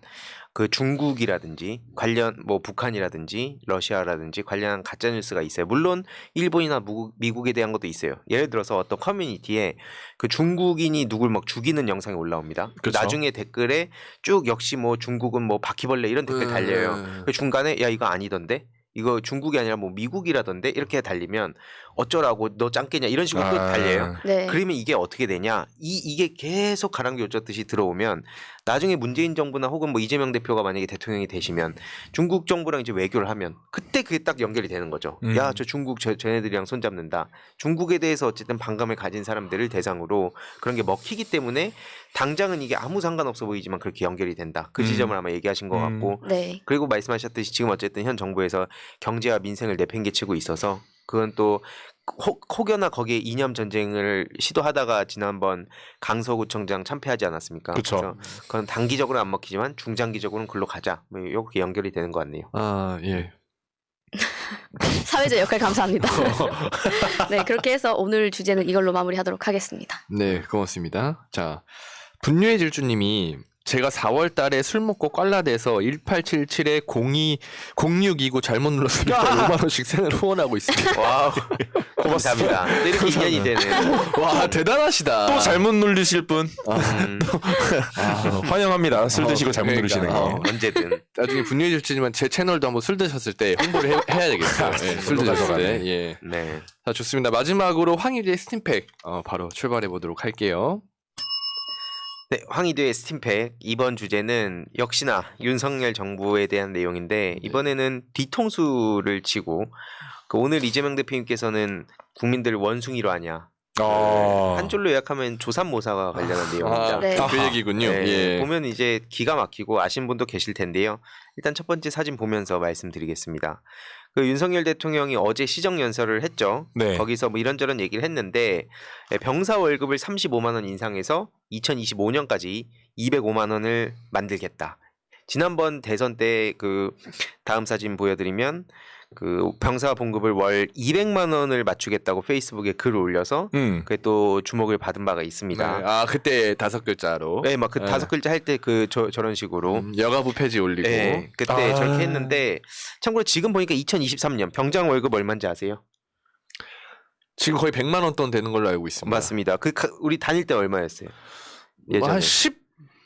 Speaker 3: 그 중국이라든지 관련 뭐 북한이라든지 러시아라든지 관련한 가짜 뉴스가 있어요. 물론 일본이나 미국에 대한 것도 있어요. 예를 들어서 어떤 커뮤니티에 그 중국인이 누굴 막 죽이는 영상이 올라옵니다.
Speaker 2: 그쵸.
Speaker 3: 나중에 댓글에 쭉 역시 뭐 중국은 뭐 바퀴벌레 이런 댓글 달려요. 그 중간에 야 이거 아니던데? 이거 중국이 아니라 뭐 미국이라던데 이렇게 달리면 어쩌라고 너 짱깨냐 이런 식으로 또 달려요.
Speaker 4: 네.
Speaker 3: 그러면 이게 어떻게 되냐? 이게 계속 가랑비 요젓듯이 들어오면 나중에 문재인 정부나 혹은 뭐 이재명 대표가 만약에 대통령이 되시면 중국 정부랑 이제 외교를 하면 그때 그게 딱 연결이 되는 거죠. 야, 저 중국 쟤네들이랑 손잡는다. 중국에 대해서 어쨌든 반감을 가진 사람들을 대상으로 그런 게 먹히기 때문에 당장은 이게 아무 상관없어 보이지만 그렇게 연결이 된다. 그 지점을 아마 얘기하신 것 같고
Speaker 4: 네.
Speaker 3: 그리고 말씀하셨듯이 지금 어쨌든 현 정부에서 경제와 민생을 내팽개치고 있어서 그건 또 혹여나 거기에 이념 전쟁을 시도하다가 지난번 강서구청장 참패하지 않았습니까?
Speaker 2: 그쵸.
Speaker 3: 그래서 그건 단기적으로는 안 먹히지만 중장기적으로는 글로 가자. 뭐 이렇게 연결이 되는 것 같네요.
Speaker 1: 아, 예.
Speaker 4: 사회자 역할 감사합니다. 네, 그렇게 해서 오늘 주제는 이걸로 마무리하도록 하겠습니다.
Speaker 1: 네, 고맙습니다. 자, 분유의 질주님이 제가 4월 달에 술 먹고 꽐라대서 1877에 0629 잘못 눌렀으니까 5만 원씩 세늘 후원하고 있습니다.
Speaker 3: 와우. 감사합니다. 네, 이렇게 인연이 되는.
Speaker 1: 와, 대단하시다.
Speaker 2: 또 잘못 누르실 분
Speaker 3: 음,
Speaker 2: 환영합니다. 술 드시고 잘못
Speaker 1: 그러니까.
Speaker 2: 누르시는 거.
Speaker 3: 언제든.
Speaker 1: 나중에 분유의 질주님은 제 채널도 한번 술 드셨을 때 홍보를 해야 되겠어요. 예, 술 드셨을
Speaker 2: 가져가네.
Speaker 1: 때. 예.
Speaker 3: 네.
Speaker 1: 자, 좋습니다. 마지막으로 황희대의 스팀팩 바로 출발해 보도록 할게요.
Speaker 3: 네, 황희대의 스팀팩 이번 주제는 역시나 윤석열 정부에 대한 내용인데 이번에는 뒤통수를 치고 그 오늘 이재명 대표님께서는 국민들 원숭이로 하냐 한 줄로 요약하면 조삼모사와 관련한 내용입니다.
Speaker 4: 네.
Speaker 1: 그 얘기군요.
Speaker 3: 네,
Speaker 1: 예.
Speaker 3: 보면 이제 기가 막히고 아신 분도 계실 텐데요. 일단 첫 번째 사진 보면서 말씀드리겠습니다. 그 윤석열 대통령이 어제 시정연설을 했죠.
Speaker 2: 네.
Speaker 3: 거기서 뭐 이런저런 얘기를 했는데 병사 월급을 35만 원 인상해서 2025년까지 205만 원을 만들겠다. 지난번 대선 때 그 다음 사진 보여드리면 그 병사 봉급을 월 200만 원을 맞추겠다고 페이스북에 글을 올려서 그게 또 주목을 받은 바가 있습니다.
Speaker 1: 네. 아, 그때 5글자로.
Speaker 3: 네, 막 그
Speaker 1: 네.
Speaker 3: 5글자 할 때 그 저런 식으로.
Speaker 1: 여가부 폐지 올리고.
Speaker 3: 네, 그때 저렇게 했는데 참고로 지금 보니까 2023년 병장 월급 얼마인지 아세요?
Speaker 1: 지금 거의 100만 원 돈 되는 걸로 알고 있습니다.
Speaker 3: 맞습니다. 우리 다닐 때 얼마였어요?
Speaker 1: 뭐
Speaker 3: 예전에.
Speaker 1: 한 10,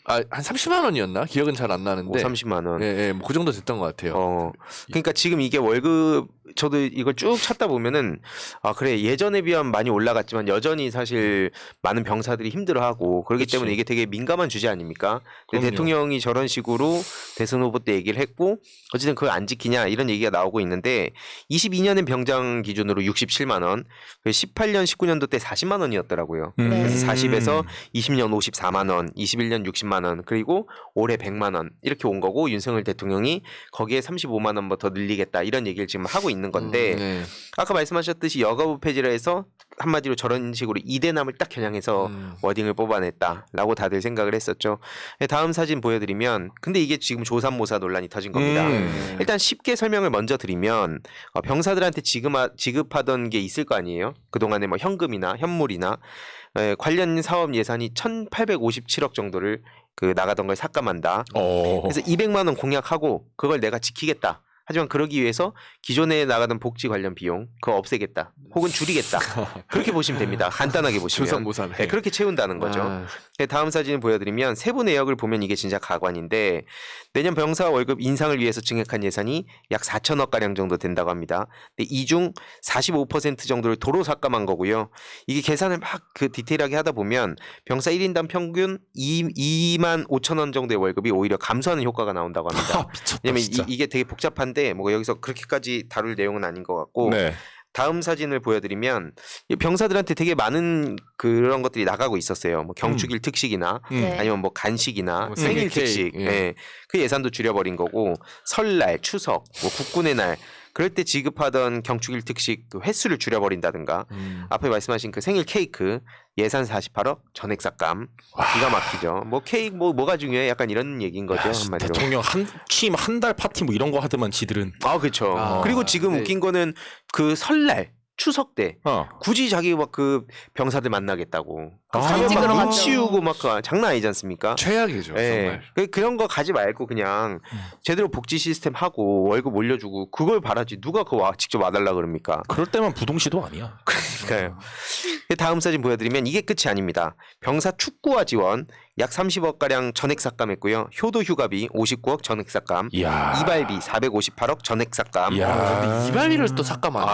Speaker 1: 한 30만 원이었나? 기억은 잘 안 나는데.
Speaker 3: 30만 원.
Speaker 1: 예, 예, 뭐 그 정도 됐던 것 같아요.
Speaker 3: 그러니까 지금 이게 월급 저도 이걸 쭉 찾다 보면은 아 그래 예전에 비하면 많이 올라갔지만 여전히 사실 많은 병사들이 힘들어하고 그렇기
Speaker 2: 그치.
Speaker 3: 때문에 이게 되게 민감한 주제 아닙니까? 근데
Speaker 2: 그럼요.
Speaker 3: 대통령이 저런 식으로 대선 후보 때 얘기를 했고 어쨌든 그걸 안 지키냐 이런 얘기가 나오고 있는데 22년엔 병장 기준으로 67만 원, 18년 19년도 때 40만 원이었더라고요.
Speaker 4: 네.
Speaker 3: 그래서 40에서 20년 54만 원, 21년 60만 원, 그리고 올해 100만 원 이렇게 온 거고 윤석열 대통령이 거기에 35만 원 더 늘리겠다 이런 얘기를 지금 하고 있는 건데
Speaker 1: 네.
Speaker 3: 아까 말씀하셨듯이 여가부 폐지라 해서 한마디로 저런 식으로 이대남을 딱 겨냥해서 워딩을 뽑아냈다라고 다들 생각을 했었죠. 다음 사진 보여드리면 근데 이게 지금 조삼모사 논란이 터진 겁니다. 일단 쉽게 설명을 먼저 드리면 병사들한테 지급하던 게 있을 거 아니에요. 그동안에 뭐 현금이나 현물이나 관련 사업 예산이 1,857억 정도를 그 나가던 걸 삭감한다. 그래서 200만 원 공약하고 그걸 내가 지키겠다. 하지만 그러기 위해서 기존에 나가던 복지 관련 비용 그거 없애겠다. 혹은 줄이겠다. 그렇게 보시면 됩니다. 간단하게 보시면.
Speaker 1: 조선모사네.
Speaker 3: 네, 그렇게 채운다는 거죠. 네, 다음 사진을 보여드리면 세부 내역을 보면 이게 진짜 가관인데 내년 병사 월급 인상을 위해서 증액한 예산이 약 4천억 가량 정도 된다고 합니다. 근데 이 중 45% 정도를 도로 삭감한 거고요. 이게 계산을 막 그 디테일하게 하다 보면 병사 1인당 평균 2만 5천 원 정도의 월급이 오히려 감소하는 효과가 나온다고 합니다.
Speaker 2: 미쳤다,
Speaker 3: 왜냐면
Speaker 2: 진짜.
Speaker 3: 이게 되게 복잡한데 뭐 여기서 그렇게까지 다룰 내용은 아닌 것 같고
Speaker 2: 네.
Speaker 3: 다음 사진을 보여드리면 이 병사들한테 되게 많은 그런 것들이 나가고 있었어요. 뭐 경축일 특식이나
Speaker 4: 네.
Speaker 3: 아니면 뭐 간식이나
Speaker 1: 뭐
Speaker 3: 생일
Speaker 1: 생일 케이크,
Speaker 3: 특식,
Speaker 1: 예.
Speaker 3: 예. 그 예산도 줄여버린 거고 설날, 추석, 뭐 국군의 날 그럴 때 지급하던 경축일 특식 그 횟수를 줄여버린다든가 앞에 말씀하신 그 생일 케이크 예산 48억 전액 삭감 기가 막히죠. 뭐 케이크 뭐가 중요해? 약간 이런 얘기인 거죠
Speaker 2: 야,
Speaker 3: 한마디로.
Speaker 2: 대통령 취임 한 달 파티 뭐 이런 거 하더만 지들은.
Speaker 3: 아 그렇죠.
Speaker 1: 아,
Speaker 3: 그리고 지금
Speaker 1: 네.
Speaker 3: 웃긴 거는 그 설날 추석 때 굳이 자기 막 그 병사들 만나겠다고 가면
Speaker 4: 찍으러
Speaker 3: 막
Speaker 4: 갔죠.
Speaker 3: 치우고 막 장난 아니지 않습니까?
Speaker 1: 최악이죠.
Speaker 3: 예.
Speaker 1: 정말.
Speaker 3: 그런 거 가지 말고 그냥 제대로 복지 시스템 하고 월급 올려주고 그걸 바라지 누가 그거 직접 와달라 그럽니까?
Speaker 2: 그럴 때만 부동시도 아니야.
Speaker 3: 그러니까요. 다음 사진 보여드리면 이게 끝이 아닙니다. 병사 축구화 지원 약 30억 가량 전액 삭감했고요. 효도 휴가비 59억 전액 삭감.
Speaker 2: 이야.
Speaker 3: 이발비 458억 전액 삭감.
Speaker 2: 이야.
Speaker 1: 근데 이발비를 또 삭감하나?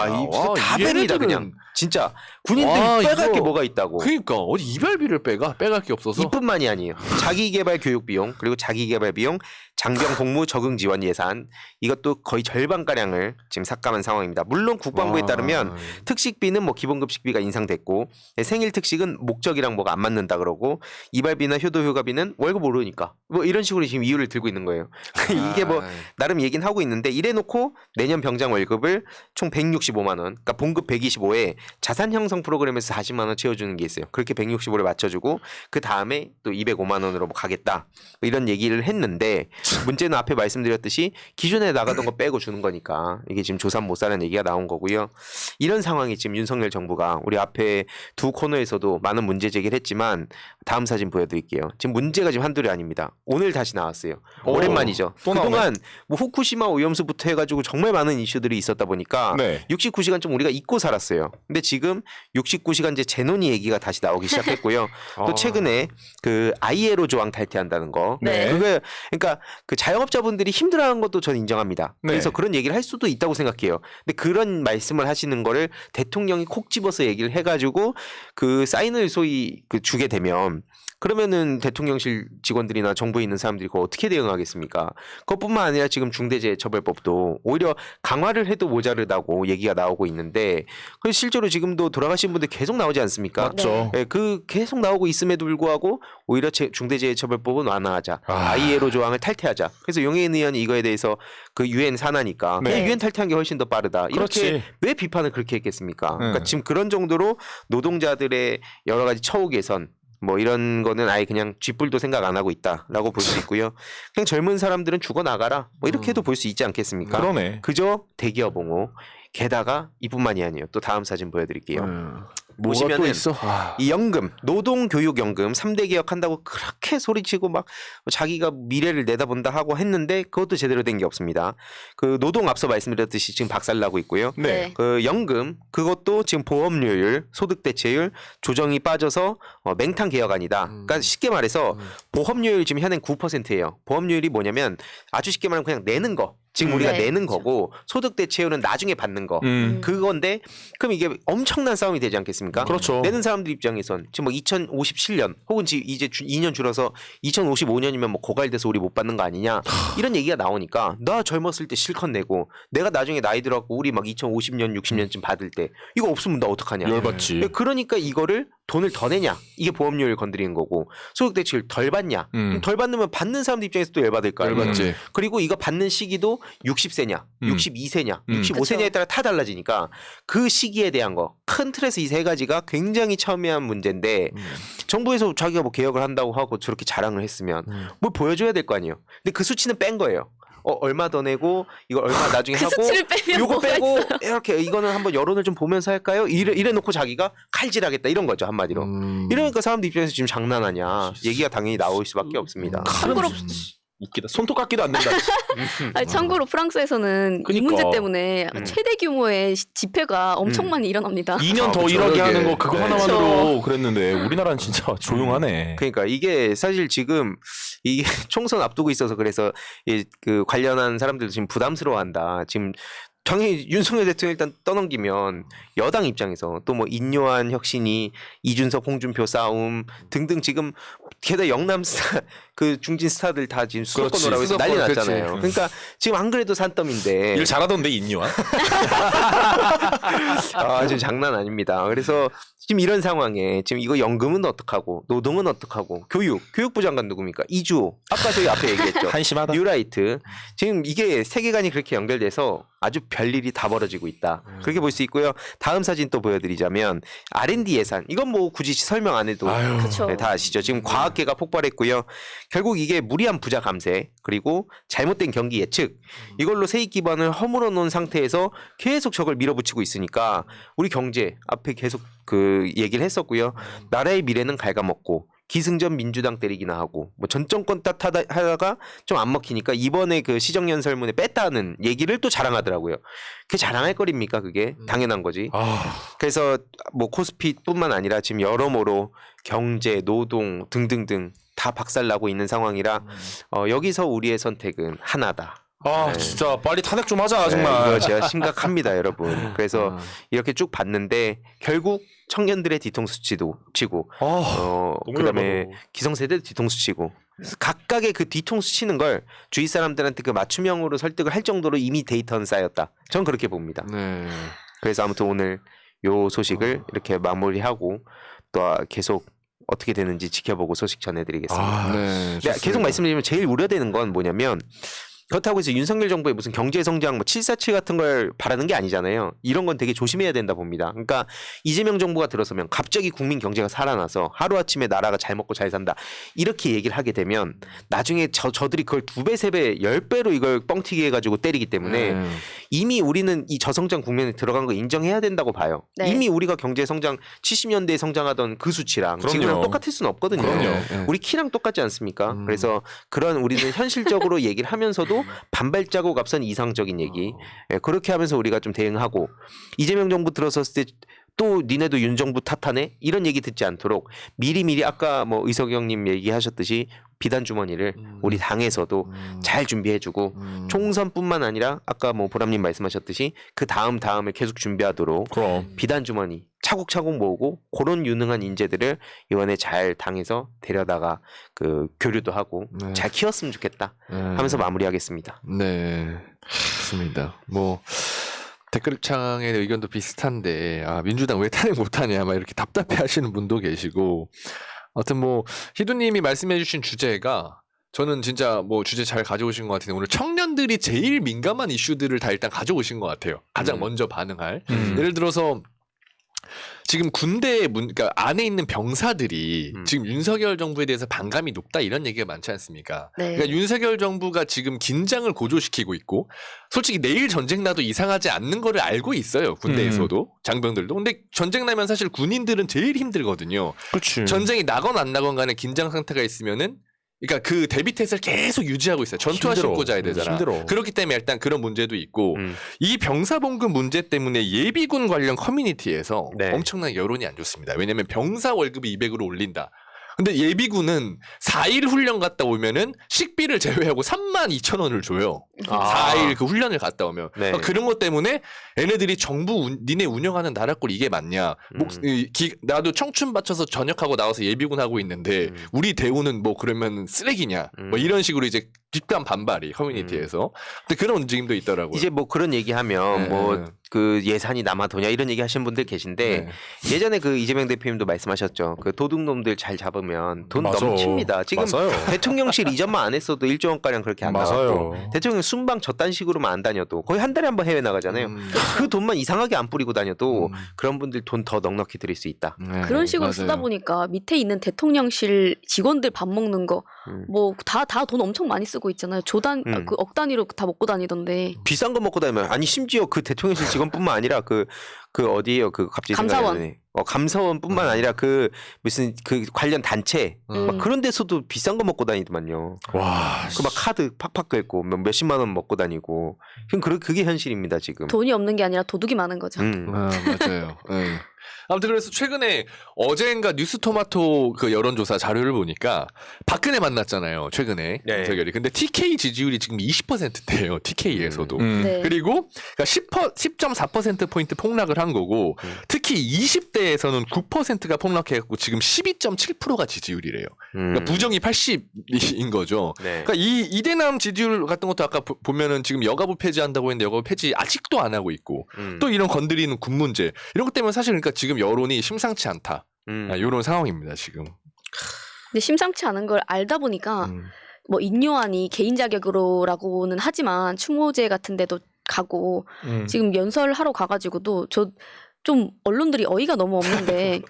Speaker 3: 다 뺍니다 그냥. 진짜 군인들이
Speaker 1: 와,
Speaker 3: 빼갈 게
Speaker 1: 이거-
Speaker 3: 뭐가 있다고.
Speaker 1: 그러니까 어디 이발비를 빼갈 게 없어서.
Speaker 3: 이뿐만이 아니에요. 자기개발 교육 비용 그리고 자기개발 비용 장병 복무 적응 지원 예산 이것도 거의 절반가량을 지금 삭감한 상황입니다. 물론 국방부에
Speaker 1: 와.
Speaker 3: 따르면 특식비는 뭐 기본급식비가 인상됐고 생일 특식은 목적이랑 뭐가 안 맞는다 그러고 이발비나 효도휴가비는 월급 오르니까 뭐 이런 식으로 지금 이유를 들고 있는 거예요. 이게 뭐 나름 얘기는 하고 있는데 이래놓고 내년 병장 월급을 총 165만 원 그러니까 봉급 125에 자산 형성 프로그램에서 40만 원 채워주는 게 있어요. 그렇게 165를 맞춰주고 그 다음에 또 205만 원으로 뭐 가겠다 뭐 이런 얘기를 했는데 문제는 앞에 말씀드렸듯이 기존에 나가던 거 빼고 주는 거니까 이게 지금 조삼 못 사는 얘기가 나온 거고요. 이런 상황이 지금 윤석열 정부가 우리 앞에 두 코너에서도 많은 문제 제기를 했지만 다음 사진 보여드릴게요. 지금 문제가 지금 한둘이 아닙니다. 오늘 다시 나왔어요. 오랜만이죠.
Speaker 2: 또 나오네.
Speaker 3: 그동안 뭐 후쿠시마 오염수부터 해가지고 정말 많은 이슈들이 있었다 보니까
Speaker 2: 네.
Speaker 3: 69시간 좀 우리가 잊고 살았어요. 근데 지금 69시간제 재논의 얘기가 다시 나오기 시작했고요. 또 최근에 그 ILO 조항 탈퇴한다는 거.
Speaker 2: 네.
Speaker 3: 그게 그러니까 그 자영업자분들이 힘들어하는 것도 저는 인정합니다.
Speaker 2: 네.
Speaker 3: 그래서 그런 얘기를 할 수도 있다고 생각해요. 근데 그런 말씀을 하시는 거를 대통령이 콕 집어서 얘기를 해가지고 그 사인을 소위 그 주게 되면 그러면은 대통령실 직원들이나 정부에 있는 사람들이 그거 어떻게 대응하겠습니까? 그것뿐만 아니라 지금 중대재해처벌법도 오히려 강화를 해도 모자르다고 얘기가 나오고 있는데 그 실제로 지금도 돌아가신 분들 계속 나오지 않습니까?
Speaker 2: 맞죠.
Speaker 3: 네, 그 계속 나오고 있음에도 불구하고 오히려 중대재해처벌법은 완화하자.
Speaker 2: 아.
Speaker 3: ILO 조항을 탈퇴하자. 그래서 용해인 의원이 이거에 대해서 그 유엔 산하니까
Speaker 2: 네.
Speaker 3: 그냥 유엔 탈퇴한 게 훨씬 더 빠르다. 이렇게
Speaker 2: 그렇지.
Speaker 3: 왜 비판을 그렇게 했겠습니까? 그러니까 지금 그런 정도로 노동자들의 여러 가지 처우 개선 뭐 이런 거는 아예 그냥 쥐뿔도 생각 안 하고 있다라고 볼 수 있고요. 그냥 젊은 사람들은 죽어 나가라. 뭐 이렇게도 볼 수 있지 않겠습니까?
Speaker 2: 그러네.
Speaker 3: 그저 대기업 옹호. 게다가 이뿐만이 아니에요. 또 다음 사진 보여드릴게요.
Speaker 1: 뭐가
Speaker 3: 보시면은
Speaker 1: 또 있어? 아.
Speaker 3: 이 연금, 노동교육연금 3대 개혁한다고 그렇게 소리치고 막 자기가 미래를 내다본다 하고 했는데 그것도 제대로 된 게 없습니다. 그 노동 앞서 말씀드렸듯이 지금 박살나고 있고요.
Speaker 4: 네.
Speaker 3: 그 연금 그것도 지금 보험료율, 소득 대체율 조정이 빠져서 맹탕 개혁안이다. 그러니까 쉽게 말해서 보험료율 지금 현행 9%예요. 보험료율이 뭐냐면 아주 쉽게 말하면 그냥 내는 거. 지금 우리가
Speaker 4: 네,
Speaker 3: 내는
Speaker 4: 그렇죠.
Speaker 3: 거고 소득 대체율은 나중에 받는 거. 그건데 그럼 이게 엄청난 싸움이 되지 않겠습니까?
Speaker 2: 그렇죠.
Speaker 3: 내는 사람들 입장에선 지금 뭐 2057년 혹은 이제 2년 줄어서 2055년이면 뭐 고갈돼서 우리 못 받는 거 아니냐 이런 얘기가 나오니까 나 젊었을 때 실컷 내고 내가 나중에 나이 들어갖고 우리 막 2050년 60년쯤 받을 때 이거 없으면 나 어떡하냐.
Speaker 2: 열받지.
Speaker 3: 그러니까 이거를 돈을 더 내냐 이게 보험료를 건드리는 거고 소득 대체율 덜 받냐 그럼 덜 받으면 받는 사람들 입장에서 또 열받을 거 아니에요.
Speaker 1: 열받지.
Speaker 3: 그리고 이거 받는 시기도 60세냐 62세냐 65세냐에
Speaker 4: 그쵸.
Speaker 3: 따라 다 달라지니까 그 시기에 대한 거 큰 틀에서 이 세 가지가 굉장히 첨예한 문제인데 정부에서 자기가 뭐 개혁을 한다고 하고 저렇게 자랑을 했으면 뭘 보여줘야 될 거 아니에요. 근데 그 수치는 뺀 거예요. 얼마 더 내고 이거 얼마 나중에
Speaker 4: 그
Speaker 3: 하고
Speaker 4: 수치를 빼면
Speaker 3: 요거
Speaker 4: 뭐가
Speaker 3: 빼고
Speaker 4: 있어요?
Speaker 3: 이렇게 이거는 한번 여론을 좀 보면서 할까요? 이래 놓고 자기가 칼질하겠다 이런 거죠 한마디로. 이러니까 사람들 입장에서 지금 장난하냐 얘기가 당연히 나올 수밖에 없습니다.
Speaker 4: 참고로
Speaker 2: 웃기다. 손톱 깎기도 안 된다.
Speaker 4: 아니, 참고로 프랑스에서는 이
Speaker 2: 그러니까.
Speaker 4: 문제 때문에 최대 규모의 집회가 엄청 많이 일어납니다.
Speaker 2: 2년 더
Speaker 3: 그쵸.
Speaker 2: 일하게
Speaker 3: 그러게.
Speaker 2: 하는 거 그거
Speaker 3: 네.
Speaker 2: 하나만으로 그랬는데 우리나라는 진짜 조용하네.
Speaker 3: 그러니까 이게 사실 지금 이게 총선 앞두고 있어서 그래서 그 관련한 사람들도 지금 부담스러워한다. 지금 당연히 윤석열 대통령 일단 떠넘기면 여당 입장에서 또 뭐 인요한 혁신이 이준석 홍준표 싸움 등등 지금 게다가 영남 스타 그 중진 스타들 다 지금 수도권
Speaker 2: 그렇지.
Speaker 3: 오라고 해서 난리
Speaker 1: 수도권,
Speaker 3: 났잖아요.
Speaker 1: 그렇지.
Speaker 3: 그러니까 지금 안 그래도 산더미인데
Speaker 2: 일 잘하던데 인류한.
Speaker 3: 지금 장난 아닙니다. 그래서 지금 이런 상황에 지금 이거 연금은 어떡하고 노동은 어떡하고 교육부 장관 누굽니까? 이주호 아까 저희 앞에 얘기했죠.
Speaker 2: 한심하다.
Speaker 3: 뉴라이트 지금 이게 세계관이 그렇게 연결돼서 아주 별일이 다 벌어지고 있다. 그렇게 볼 수 있고요. 다음 사진 또 보여드리자면 R&D 예산 이건 뭐 굳이 설명 안 해도
Speaker 4: 그쵸.
Speaker 3: 네, 다 아시죠. 지금 과학계가 폭발했고요. 결국 이게 무리한 부자 감세 그리고 잘못된 경기 예측 이걸로 세입 기반을 허물어 놓은 상태에서 계속 저걸 밀어붙이고 있으니까 우리 경제 앞에 계속 그 얘기를 했었고요. 나라의 미래는 갉아먹고 기승전 민주당 때리기나 하고 뭐 전 정권 탓하다가 좀 안 먹히니까 이번에 그 시정연설문에 뺐다는 얘기를 또 자랑하더라고요. 그게 자랑할 거리입니까? 그게 당연한 거지. 그래서 뭐 코스피뿐만 아니라 지금 여러모로 경제, 노동 등등등 다 박살나고 있는 상황이라 여기서 우리의 선택은 하나다.
Speaker 2: 진짜 빨리 탄핵 좀 하자
Speaker 3: 네,
Speaker 2: 정말.
Speaker 3: 이거 제가 심각합니다, 여러분. 그래서 이렇게 쭉 봤는데 결국 청년들의 뒤통수 치고
Speaker 2: 너무
Speaker 3: 그다음에
Speaker 2: 열받아.
Speaker 3: 기성세대 뒤통수 치고 각각의 그 뒤통수 치는 걸 주위 사람들한테 그 맞춤형으로 설득을 할 정도로 이미 데이터는 쌓였다. 저는 그렇게 봅니다.
Speaker 1: 네.
Speaker 3: 그래서 아무튼 오늘 요 소식을 이렇게 마무리하고 또 계속 어떻게 되는지 지켜보고 소식 전해드리겠습니다.
Speaker 1: 네.
Speaker 3: 네, 계속 말씀드리면 제일 우려되는 건 뭐냐면 그렇다고 해서 윤석열 정부의 무슨 경제 성장 뭐 747 같은 걸 바라는 게 아니잖아요. 이런 건 되게 조심해야 된다 봅니다. 그러니까 이재명 정부가 들어서면 갑자기 국민 경제가 살아나서 하루아침에 나라가 잘 먹고 잘 산다. 이렇게 얘기를 하게 되면 나중에 저들이 그걸 2배, 3배, 10배로 이걸 뻥튀기 해가지고 때리기 때문에 이미 우리는 이 저성장 국면에 들어간 거 인정해야 된다고 봐요.
Speaker 4: 네.
Speaker 3: 이미 우리가 경제 성장 70년대에 성장하던 그 수치랑
Speaker 2: 그럼요.
Speaker 3: 지금이랑 똑같을 수는 없거든요.
Speaker 2: 그럼요.
Speaker 3: 우리 키랑 똑같지 않습니까? 그래서 그런 우리는 현실적으로 얘기를 하면서도 반발자국 앞선 이상적인 얘기 그렇게 하면서 우리가 좀 대응하고 이재명 정부 들어섰을 때 또 니네도 윤 정부 탓하네 이런 얘기 듣지 않도록 미리미리 아까 뭐 의석영님 얘기하셨듯이 비단 주머니를 우리 당에서도 잘 준비해주고 총선뿐만 아니라 아까 뭐 보람님 말씀하셨듯이 그 다음을 계속 준비하도록
Speaker 2: 그럼.
Speaker 3: 비단 주머니 차곡차곡 모으고 그런 유능한 인재들을 이번에 잘 당에서 데려다가 그 교류도 하고 잘 키웠으면 좋겠다 하면서 마무리하겠습니다.
Speaker 1: 네, 좋습니다. 뭐 댓글창의 의견도 비슷한데 민주당 왜 탄핵 못하냐 막 이렇게 답답해하시는 분도 계시고, 아무튼 뭐 희두님이 말씀해주신 주제가 저는 진짜 뭐 주제 잘 가져오신 것 같은데 오늘 청년들이 제일 민감한 이슈들을 다 일단 가져오신 것 같아요. 가장 먼저 반응할. 예를 들어서 지금 군대 그러니까 안에 있는 병사들이 지금 윤석열 정부에 대해서 반감이 높다 이런 얘기가 많지 않습니까?
Speaker 4: 네.
Speaker 1: 그러니까 윤석열 정부가 지금 긴장을 고조시키고 있고 솔직히 내일 전쟁 나도 이상하지 않는 거를 알고 있어요. 군대에서도 장병들도. 근데 전쟁 나면 사실 군인들은 제일 힘들거든요.
Speaker 2: 그렇지.
Speaker 1: 전쟁이 나건 안 나건 간에 긴장 상태가 있으면은 그러니까 그 대비 태세를 계속 유지하고 있어요. 전투화
Speaker 2: 힘들어.
Speaker 1: 신고 자야 되잖아.
Speaker 2: 힘들어.
Speaker 1: 그렇기 때문에 일단 그런 문제도 있고 이 병사봉급 문제 때문에 예비군 관련 커뮤니티에서
Speaker 3: 네.
Speaker 1: 엄청난 여론이 안 좋습니다. 왜냐하면 병사 월급이 200으로 올린다. 근데 예비군은 4일 훈련 갔다 오면은 식비를 제외하고 32,000원을 줘요.
Speaker 3: 아.
Speaker 1: 4일 그 훈련을 갔다 오면.
Speaker 3: 네.
Speaker 1: 그러니까 그런 것 때문에 얘네들이 정부 니네 운영하는 나라꼴 이게 맞냐. 나도 청춘 바쳐서 전역하고 나와서 예비군 하고 있는데 우리 대우는 뭐 그러면 쓰레기냐. 뭐 이런 식으로 이제 집단 반발이 커뮤니티에서. 근데 그런 움직임도 있더라고요.
Speaker 3: 이제 뭐 그런 얘기하면
Speaker 1: 네.
Speaker 3: 뭐 그 예산이 남아도냐 이런 얘기 하시는 분들 계신데
Speaker 1: 네.
Speaker 3: 예전에 그 이재명 대표님도 말씀하셨죠. 그 도둑놈들 잘 잡으면 돈
Speaker 2: 맞아.
Speaker 3: 넘칩니다. 지금
Speaker 2: 맞아요.
Speaker 3: 대통령실 이전만 안 했어도 1조 원가량 그렇게 안 나왔고
Speaker 2: 맞아요.
Speaker 3: 대통령 순방 저딴 식으로만 안 다녀도 거의 한 달에 한 번 해외 나가잖아요. 그 돈만 이상하게 안 뿌리고 다녀도 그런 분들 돈 더 넉넉히 드릴 수 있다.
Speaker 1: 네,
Speaker 4: 그런 식으로
Speaker 1: 맞아요.
Speaker 4: 쓰다 보니까 밑에 있는 대통령실 직원들 밥 먹는 거 뭐 다 돈 엄청 많이 쓰고 있잖아요. 그 억 단위로 다 먹고 다니던데.
Speaker 3: 비싼 거 먹고 다니면 아니 심지어 그 대통령실 직원뿐만 아니라 그 어디에요? 그 갑자기
Speaker 4: 감사원.
Speaker 3: 생각이 나네. 감사원뿐만 아니라 그 무슨 그 관련 단체 막 그런 데서도 비싼 거 먹고 다니더만요.
Speaker 2: 와.
Speaker 3: 그 막 카드 팍팍 긁고 몇십만 원 먹고 다니고. 그게 현실입니다 지금.
Speaker 4: 돈이 없는 게 아니라 도둑이 많은 거죠.
Speaker 1: 맞아요. 네. 아무튼 그래서 최근에 어제인가 뉴스토마토 그 여론조사 자료를 보니까 박근혜 만났잖아요. 최근에
Speaker 3: 네.
Speaker 1: 윤석열이. 근데 TK 지지율이 지금 20%대예요. TK에서도.
Speaker 4: 네.
Speaker 1: 그리고 그러니까 10.4% 포인트 폭락을 한 거고 특히 20대에서는 9%가 폭락해갖고 지금 12.7%가 지지율이래요. 그러니까 부정이 80인 거죠.
Speaker 3: 네.
Speaker 1: 그러니까 이 이대남 지지율 같은 것도 아까 보면은 지금 여가부 폐지한다고 했는데 여가부 폐지 아직도 안 하고 있고 또 이런 건드리는 군 문제 이런 것 때문에 사실 그러니까 지금 여론이 심상치 않다. 이런 상황입니다 지금.
Speaker 4: 근데 심상치 않은 걸 알다 보니까 뭐 인요한이 개인 자격으로라고는 하지만 추모제 같은 데도 가고 지금 연설하러 가가지고도 저 좀 언론들이 어이가 너무 없는데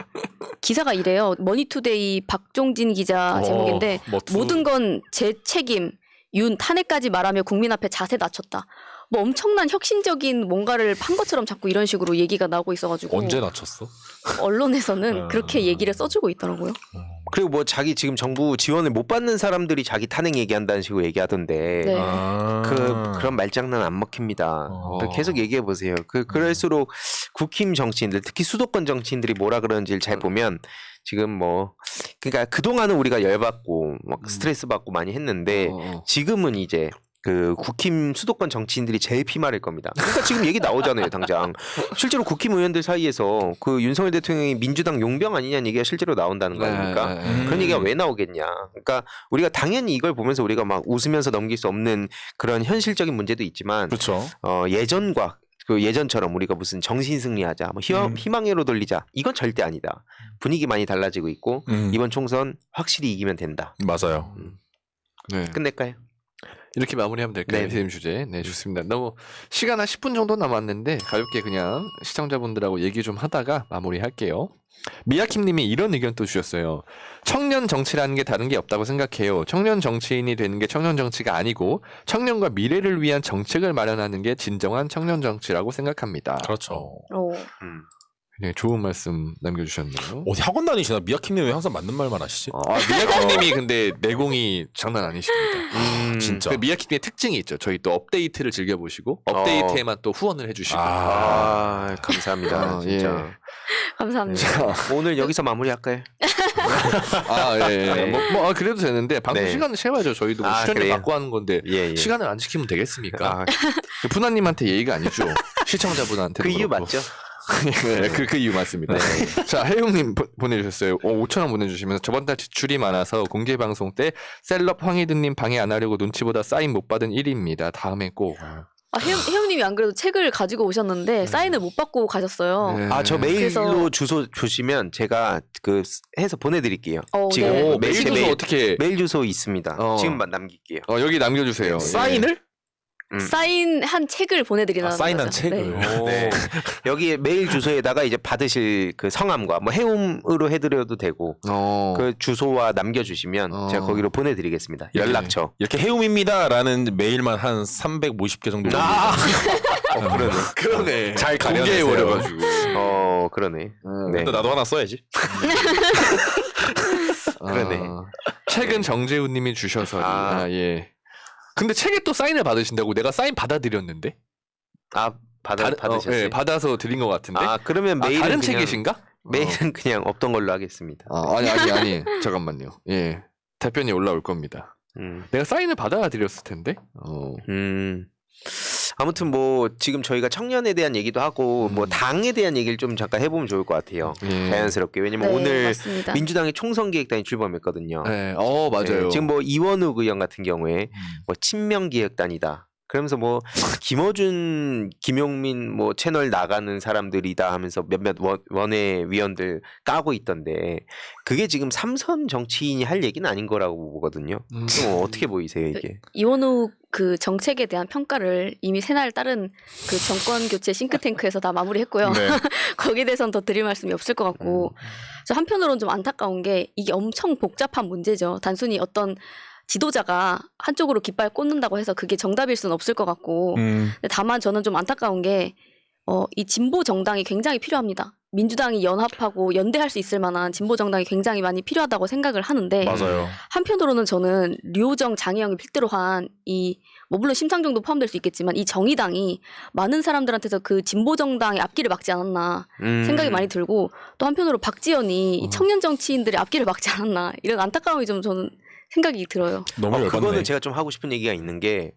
Speaker 4: 기사가 이래요. 머니투데이 박종진 기자 제목인데 모든 건 제 책임 윤 탄핵까지 말하며 국민 앞에 자세 낮췄다. 뭐 엄청난 혁신적인 뭔가를 한 것처럼 자꾸 이런 식으로 얘기가 나오고 있어가지고
Speaker 2: 언제 낮췄어?
Speaker 4: 언론에서는 그렇게 얘기를 써주고 있더라고요.
Speaker 3: 그리고 뭐 자기 지금 정부 지원을 못 받는 사람들이 자기 탄핵 얘기한다는 식으로 얘기하던데
Speaker 4: 네.
Speaker 3: 그런 말장난 안 먹힙니다. 계속 얘기해 보세요. 그럴수록 국힘 정치인들 특히 수도권 정치인들이 뭐라 그러는지를 잘 보면 지금 뭐 그러니까 그동안은 우리가 열받고 막 스트레스 받고 많이 했는데 지금은 이제 그 국힘 수도권 정치인들이 제일 피말일 겁니다. 그러니까 지금 얘기 나오잖아요, 당장. 실제로 국힘 의원들 사이에서 그 윤석열 대통령이 민주당 용병 아니냐는 얘기가 실제로 나온다는 거 아닙니까? 그런 얘기가 왜 나오겠냐. 그러니까 우리가 당연히 이걸 보면서 우리가 막 웃으면서 넘길 수 없는 그런 현실적인 문제도 있지만
Speaker 2: 그렇죠.
Speaker 3: 예전과 그 예전처럼 우리가 무슨 정신 승리하자, 뭐 희망으로 돌리자 이건 절대 아니다. 분위기 많이 달라지고 있고 이번 총선 확실히 이기면 된다.
Speaker 2: 맞아요.
Speaker 1: 네.
Speaker 3: 끝낼까요?
Speaker 1: 이렇게 마무리하면 될까요?
Speaker 3: 네.
Speaker 1: 이세임 주제. 네, 좋습니다. 너무 시간 한 10분 정도 남았는데 가볍게 그냥 시청자분들하고 얘기 좀 하다가 마무리할게요. 미야킴님이 이런 의견 또 주셨어요. 청년 정치라는 게 다른 게 없다고 생각해요. 청년 정치인이 되는 게 청년 정치가 아니고 청년과 미래를 위한 정책을 마련하는 게 진정한 청년 정치라고 생각합니다.
Speaker 2: 그렇죠.
Speaker 1: 네, 좋은 말씀 남겨주셨네요.
Speaker 2: 어디 학원 다니시나? 미야킴님 왜 항상 맞는 말만 하시지?
Speaker 1: 미야킴님이 근데 내공이 장난 아니십니다.
Speaker 2: 진짜.
Speaker 1: 그 미야킴의 특징이 있죠. 저희 또 업데이트를 즐겨보시고 업데이트에만 또 후원을 해주시고.
Speaker 3: 감사합니다. 진짜.
Speaker 1: 예.
Speaker 4: 감사합니다.
Speaker 3: 오늘 여기서 마무리할까요?
Speaker 1: 예. 그래도 되는데 방송
Speaker 3: 네.
Speaker 1: 시간을 채워야죠. 저희도 뭐 출연료
Speaker 3: 그래요?
Speaker 1: 받고 하는 건데
Speaker 3: 예.
Speaker 1: 시간을 안 지키면 되겠습니까? 푸나님한테 예의가 아니죠. 시청자분한테.
Speaker 3: 그 이유 맞죠?
Speaker 1: 네, 그 이유 맞습니다. 자, 혜용님 보내주셨어요. 5,000원 보내주시면서 저번 달 지출이 많아서 공개 방송 때 셀럽 황희드님 방해 안 하려고 눈치보다 사인 못 받은 1위입니다. 다음에 꼭.
Speaker 4: 혜영님이 안 그래도 책을 가지고 오셨는데 사인을 못 받고 가셨어요.
Speaker 1: 네.
Speaker 3: 저 메일로
Speaker 4: 그래서-
Speaker 3: 주소 주시면 제가 해서 보내드릴게요.
Speaker 4: 네.
Speaker 3: 지금
Speaker 1: 메일 주소 어떻게?
Speaker 3: 메일 주소 있습니다.
Speaker 1: 어.
Speaker 3: 지금만 남길게요.
Speaker 1: 여기 남겨주세요.
Speaker 2: 사인을?
Speaker 4: 사인한 책을 보내드리는
Speaker 2: 사인한
Speaker 4: 거죠.
Speaker 2: 책을.
Speaker 4: 네.
Speaker 2: 오.
Speaker 3: 네. 여기 메일 주소에다가 이제 받으실 그 성함과 뭐 해움으로 해드려도 되고 그 주소와 남겨주시면 제가 거기로 보내드리겠습니다. 연락처.
Speaker 2: 이렇게 해움입니다라는 메일만 한 350개 정도.
Speaker 3: 그러네.
Speaker 1: 그러네.
Speaker 2: 잘
Speaker 1: 공개해
Speaker 2: 가려내세요.
Speaker 3: 버려가지고. 그러네. 네.
Speaker 2: 근데 나도 하나 써야지.
Speaker 3: 그러네.
Speaker 1: 책은 정재훈님이 주셔서
Speaker 3: 아.
Speaker 1: 예. 근데 책에 또 사인을 받으신다고 내가 사인 받아드렸는데?
Speaker 3: 받으셨어요?
Speaker 1: 예, 받아서 드린 것 같은데.
Speaker 3: 그러면 메일은
Speaker 1: 다른
Speaker 3: 그냥,
Speaker 1: 책이신가?
Speaker 3: 메일은 그냥 없던 걸로 하겠습니다.
Speaker 1: 아니 잠깐만요. 예, 대표님 올라올 겁니다. 내가 사인을 받아드렸을 텐데.
Speaker 3: 아무튼 뭐 지금 저희가 청년에 대한 얘기도 하고 뭐 당에 대한 얘기를 좀 잠깐 해보면 좋을 것 같아요.
Speaker 1: 예.
Speaker 3: 자연스럽게. 왜냐면
Speaker 4: 네,
Speaker 3: 오늘
Speaker 4: 맞습니다.
Speaker 3: 민주당의 총선기획단이 출범했거든요.
Speaker 1: 네, 맞아요.
Speaker 3: 네, 지금 뭐 이원욱 의원 같은 경우에 뭐 친명기획단이다. 그러면서 뭐 김어준, 김용민 뭐 채널 나가는 사람들이다 하면서 몇몇 원외 위원들 까고 있던데 그게 지금 삼선 정치인이 할 얘기는 아닌 거라고 보거든요. 그럼 어떻게 보이세요 이게?
Speaker 4: 이원욱 그 정책에 대한 평가를 이미 새날 따른 그 정권 교체 싱크탱크에서 다 마무리했고요.
Speaker 2: 네.
Speaker 4: 거기에 대해서는 더 드릴 말씀이 없을 것 같고 저 한편으로는 좀 안타까운 게 이게 엄청 복잡한 문제죠. 단순히 어떤 지도자가 한쪽으로 깃발 꽂는다고 해서 그게 정답일 수는 없을 것 같고 근데 다만 저는 좀 안타까운 게 이 진보 정당이 굉장히 필요합니다. 민주당이 연합하고 연대할 수 있을 만한 진보 정당이 굉장히 많이 필요하다고 생각을 하는데
Speaker 2: 맞아요.
Speaker 4: 한편으로는 저는 류호정, 장혜영이 필두로 한 뭐 물론 심상정도 포함될 수 있겠지만 이 정의당이 많은 사람들한테서 그 진보 정당의 앞길을 막지 않았나 생각이 많이 들고 또 한편으로 박지원이 이 청년 정치인들의 앞길을 막지 않았나 이런 안타까움이 좀 저는 생각이 들어요.
Speaker 2: 너무 열받네.
Speaker 3: 그거는 제가 좀 하고 싶은 얘기가 있는 게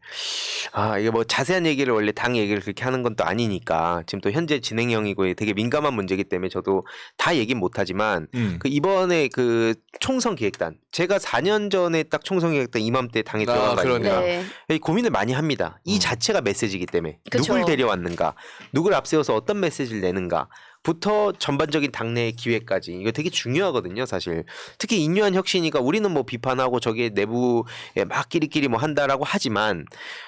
Speaker 3: 이게 뭐 자세한 얘기를 원래 당 얘기를 그렇게 하는 건 또 아니니까 지금 또 현재 진행형이고 되게 민감한 문제이기 때문에 저도 다 얘기는 못하지만 그 이번에 그 총선 기획단 제가 4년 전에 딱 총선 기획단 이맘때 당에 들어간 거 아닙니까?
Speaker 4: 네.
Speaker 3: 고민을 많이 합니다. 이 자체가 메시지이기 때문에
Speaker 4: 그쵸.
Speaker 3: 누굴 데려왔는가, 누굴 앞세워서 어떤 메시지를 내는가. 부터 전반적인 당내의 기획까지 이거 되게 중요하거든요, 사실. 특히 인류한 혁신이니까 우리는 뭐 비판하고 저게 내부에 막 끼리끼리 뭐 한다라고 하지만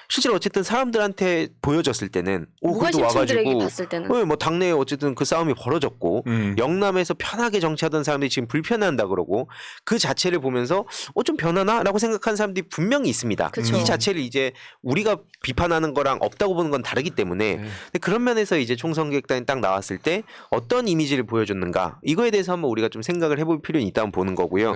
Speaker 3: 실제로 어쨌든 사람들한테 보여졌을 때는 그래도
Speaker 4: 무관심층들에게
Speaker 3: 와가지고
Speaker 4: 봤을 때는
Speaker 3: 뭐 당내에 어쨌든 그 싸움이 벌어졌고 영남에서 편하게 정치하던 사람들이 지금 불편해한다 그러고 그 자체를 보면서 좀 변하나라고 생각하는 사람들이 분명히 있습니다.
Speaker 4: 그쵸.
Speaker 3: 이 자체를 이제 우리가 비판하는 거랑 없다고 보는 건 다르기 때문에 근데 그런 면에서 이제 총선 기획단이 딱 나왔을 때 어떤 이미지를 보여줬는가 이거에 대해서 한번 우리가 좀 생각을 해볼 필요는 있다고 보는 거고요.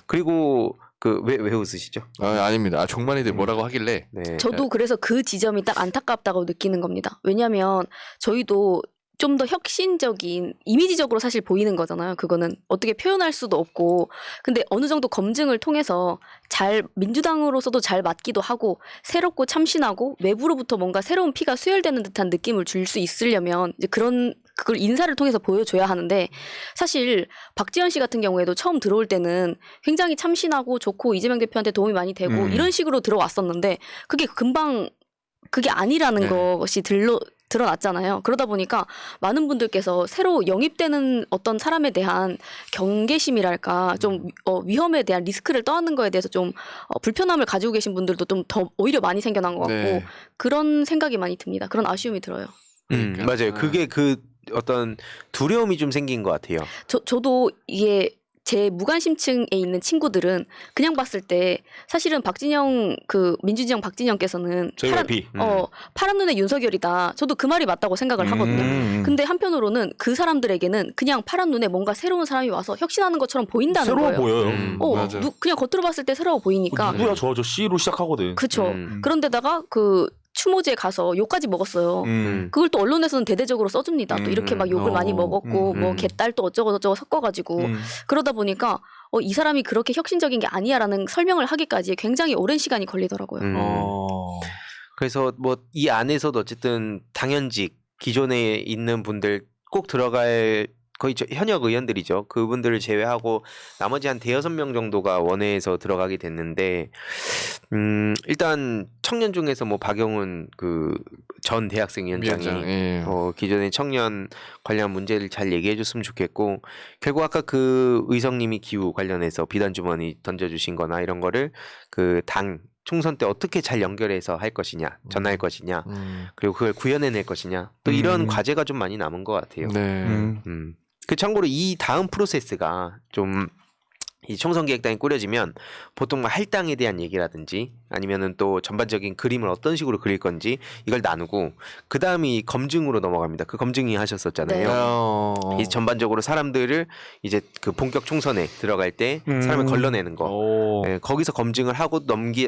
Speaker 3: 그리고 왜 웃으시죠?
Speaker 1: 아닙니다. 종만이들 뭐라고 하길래.
Speaker 3: 네.
Speaker 4: 저도 그래서 그 지점이 딱 안타깝다고 느끼는 겁니다. 왜냐하면 저희도 좀 더 혁신적인 이미지적으로 사실 보이는 거잖아요. 그거는 어떻게 표현할 수도 없고 근데 어느 정도 검증을 통해서 민주당으로서도 잘 맞기도 하고 새롭고 참신하고 외부로부터 뭔가 새로운 피가 수혈되는 듯한 느낌을 줄 수 있으려면 이제 그걸 인사를 통해서 보여줘야 하는데 사실 박지원 씨 같은 경우에도 처음 들어올 때는 굉장히 참신하고 좋고 이재명 대표한테 도움이 많이 되고 이런 식으로 들어왔었는데 그게 금방 그게 아니라는 것이 드러났잖아요. 그러다 보니까 많은 분들께서 새로 영입되는 어떤 사람에 대한 경계심이랄까 좀 위험에 대한 리스크를 떠안는 거에 대해서 좀 불편함을 가지고 계신 분들도 좀 더 오히려 많이 생겨난 것 같고 그런 생각이 많이 듭니다. 그런 아쉬움이 들어요.
Speaker 3: 맞아요. 그게 그 어떤 두려움이 좀 생긴 것 같아요.
Speaker 4: 저도 이게 제 무관심층에 있는 친구들은 그냥 봤을 때 사실은 박진영 민주진영 박진영께서는 파란 눈의 윤석열이다. 저도 그 말이 맞다고 생각을 하거든요. 근데 한편으로는 그 사람들에게는 그냥 파란 눈에 뭔가 새로운 사람이 와서 혁신하는 것처럼 보인다는
Speaker 2: 새로워
Speaker 4: 거예요.
Speaker 2: 보여요.
Speaker 4: 그냥 겉으로 봤을 때 새로워 보이니까.
Speaker 2: 누구야 저 C로 시작하거든.
Speaker 4: 그렇죠. 그런데다가 추모제에 가서 욕까지 먹었어요. 그걸 또 언론에서는 대대적으로 써줍니다. 또 이렇게 막 욕을 많이 먹었고 뭐 개딸 또 어쩌고 저쩌고 섞어가지고 그러다 보니까 이 사람이 그렇게 혁신적인 게 아니야라는 설명을 하기까지 굉장히 오랜 시간이 걸리더라고요.
Speaker 3: 그래서 뭐 이 안에서도 어쨌든 당연직 기존에 있는 분들 꼭 들어갈 거의 현역 의원들이죠. 그분들을 제외하고 나머지 한 5-6명 정도가 원외에서 들어가게 됐는데 일단 청년 중에서 뭐 박영훈 전 대학생 위원장이 기존의 청년 관련 문제를 잘 얘기해 줬으면 좋겠고 결국 아까 그 의성님이 기후 관련해서 비단 주머니 던져주신 거나 이런 거를 당 총선 때 어떻게 잘 연결해서 할 것이냐, 전할 것이냐, 그리고 그걸 구현해낼 것이냐, 또 이런 과제가 좀 많이 남은 것 같아요.
Speaker 1: 네.
Speaker 3: 그 참고로 이 다음 프로세스가 좀 이 총선 기획단이 꾸려지면 보통 뭐 할당에 대한 얘기라든지 아니면은 또 전반적인 그림을 어떤 식으로 그릴 건지 이걸 나누고 그 다음이 검증으로 넘어갑니다. 그 검증이 하셨었잖아요.
Speaker 4: 네.
Speaker 3: 이 전반적으로 사람들을 이제 그 본격 총선에 들어갈 때 사람을 걸러내는 거.
Speaker 2: 오.
Speaker 3: 예, 거기서 검증을 하고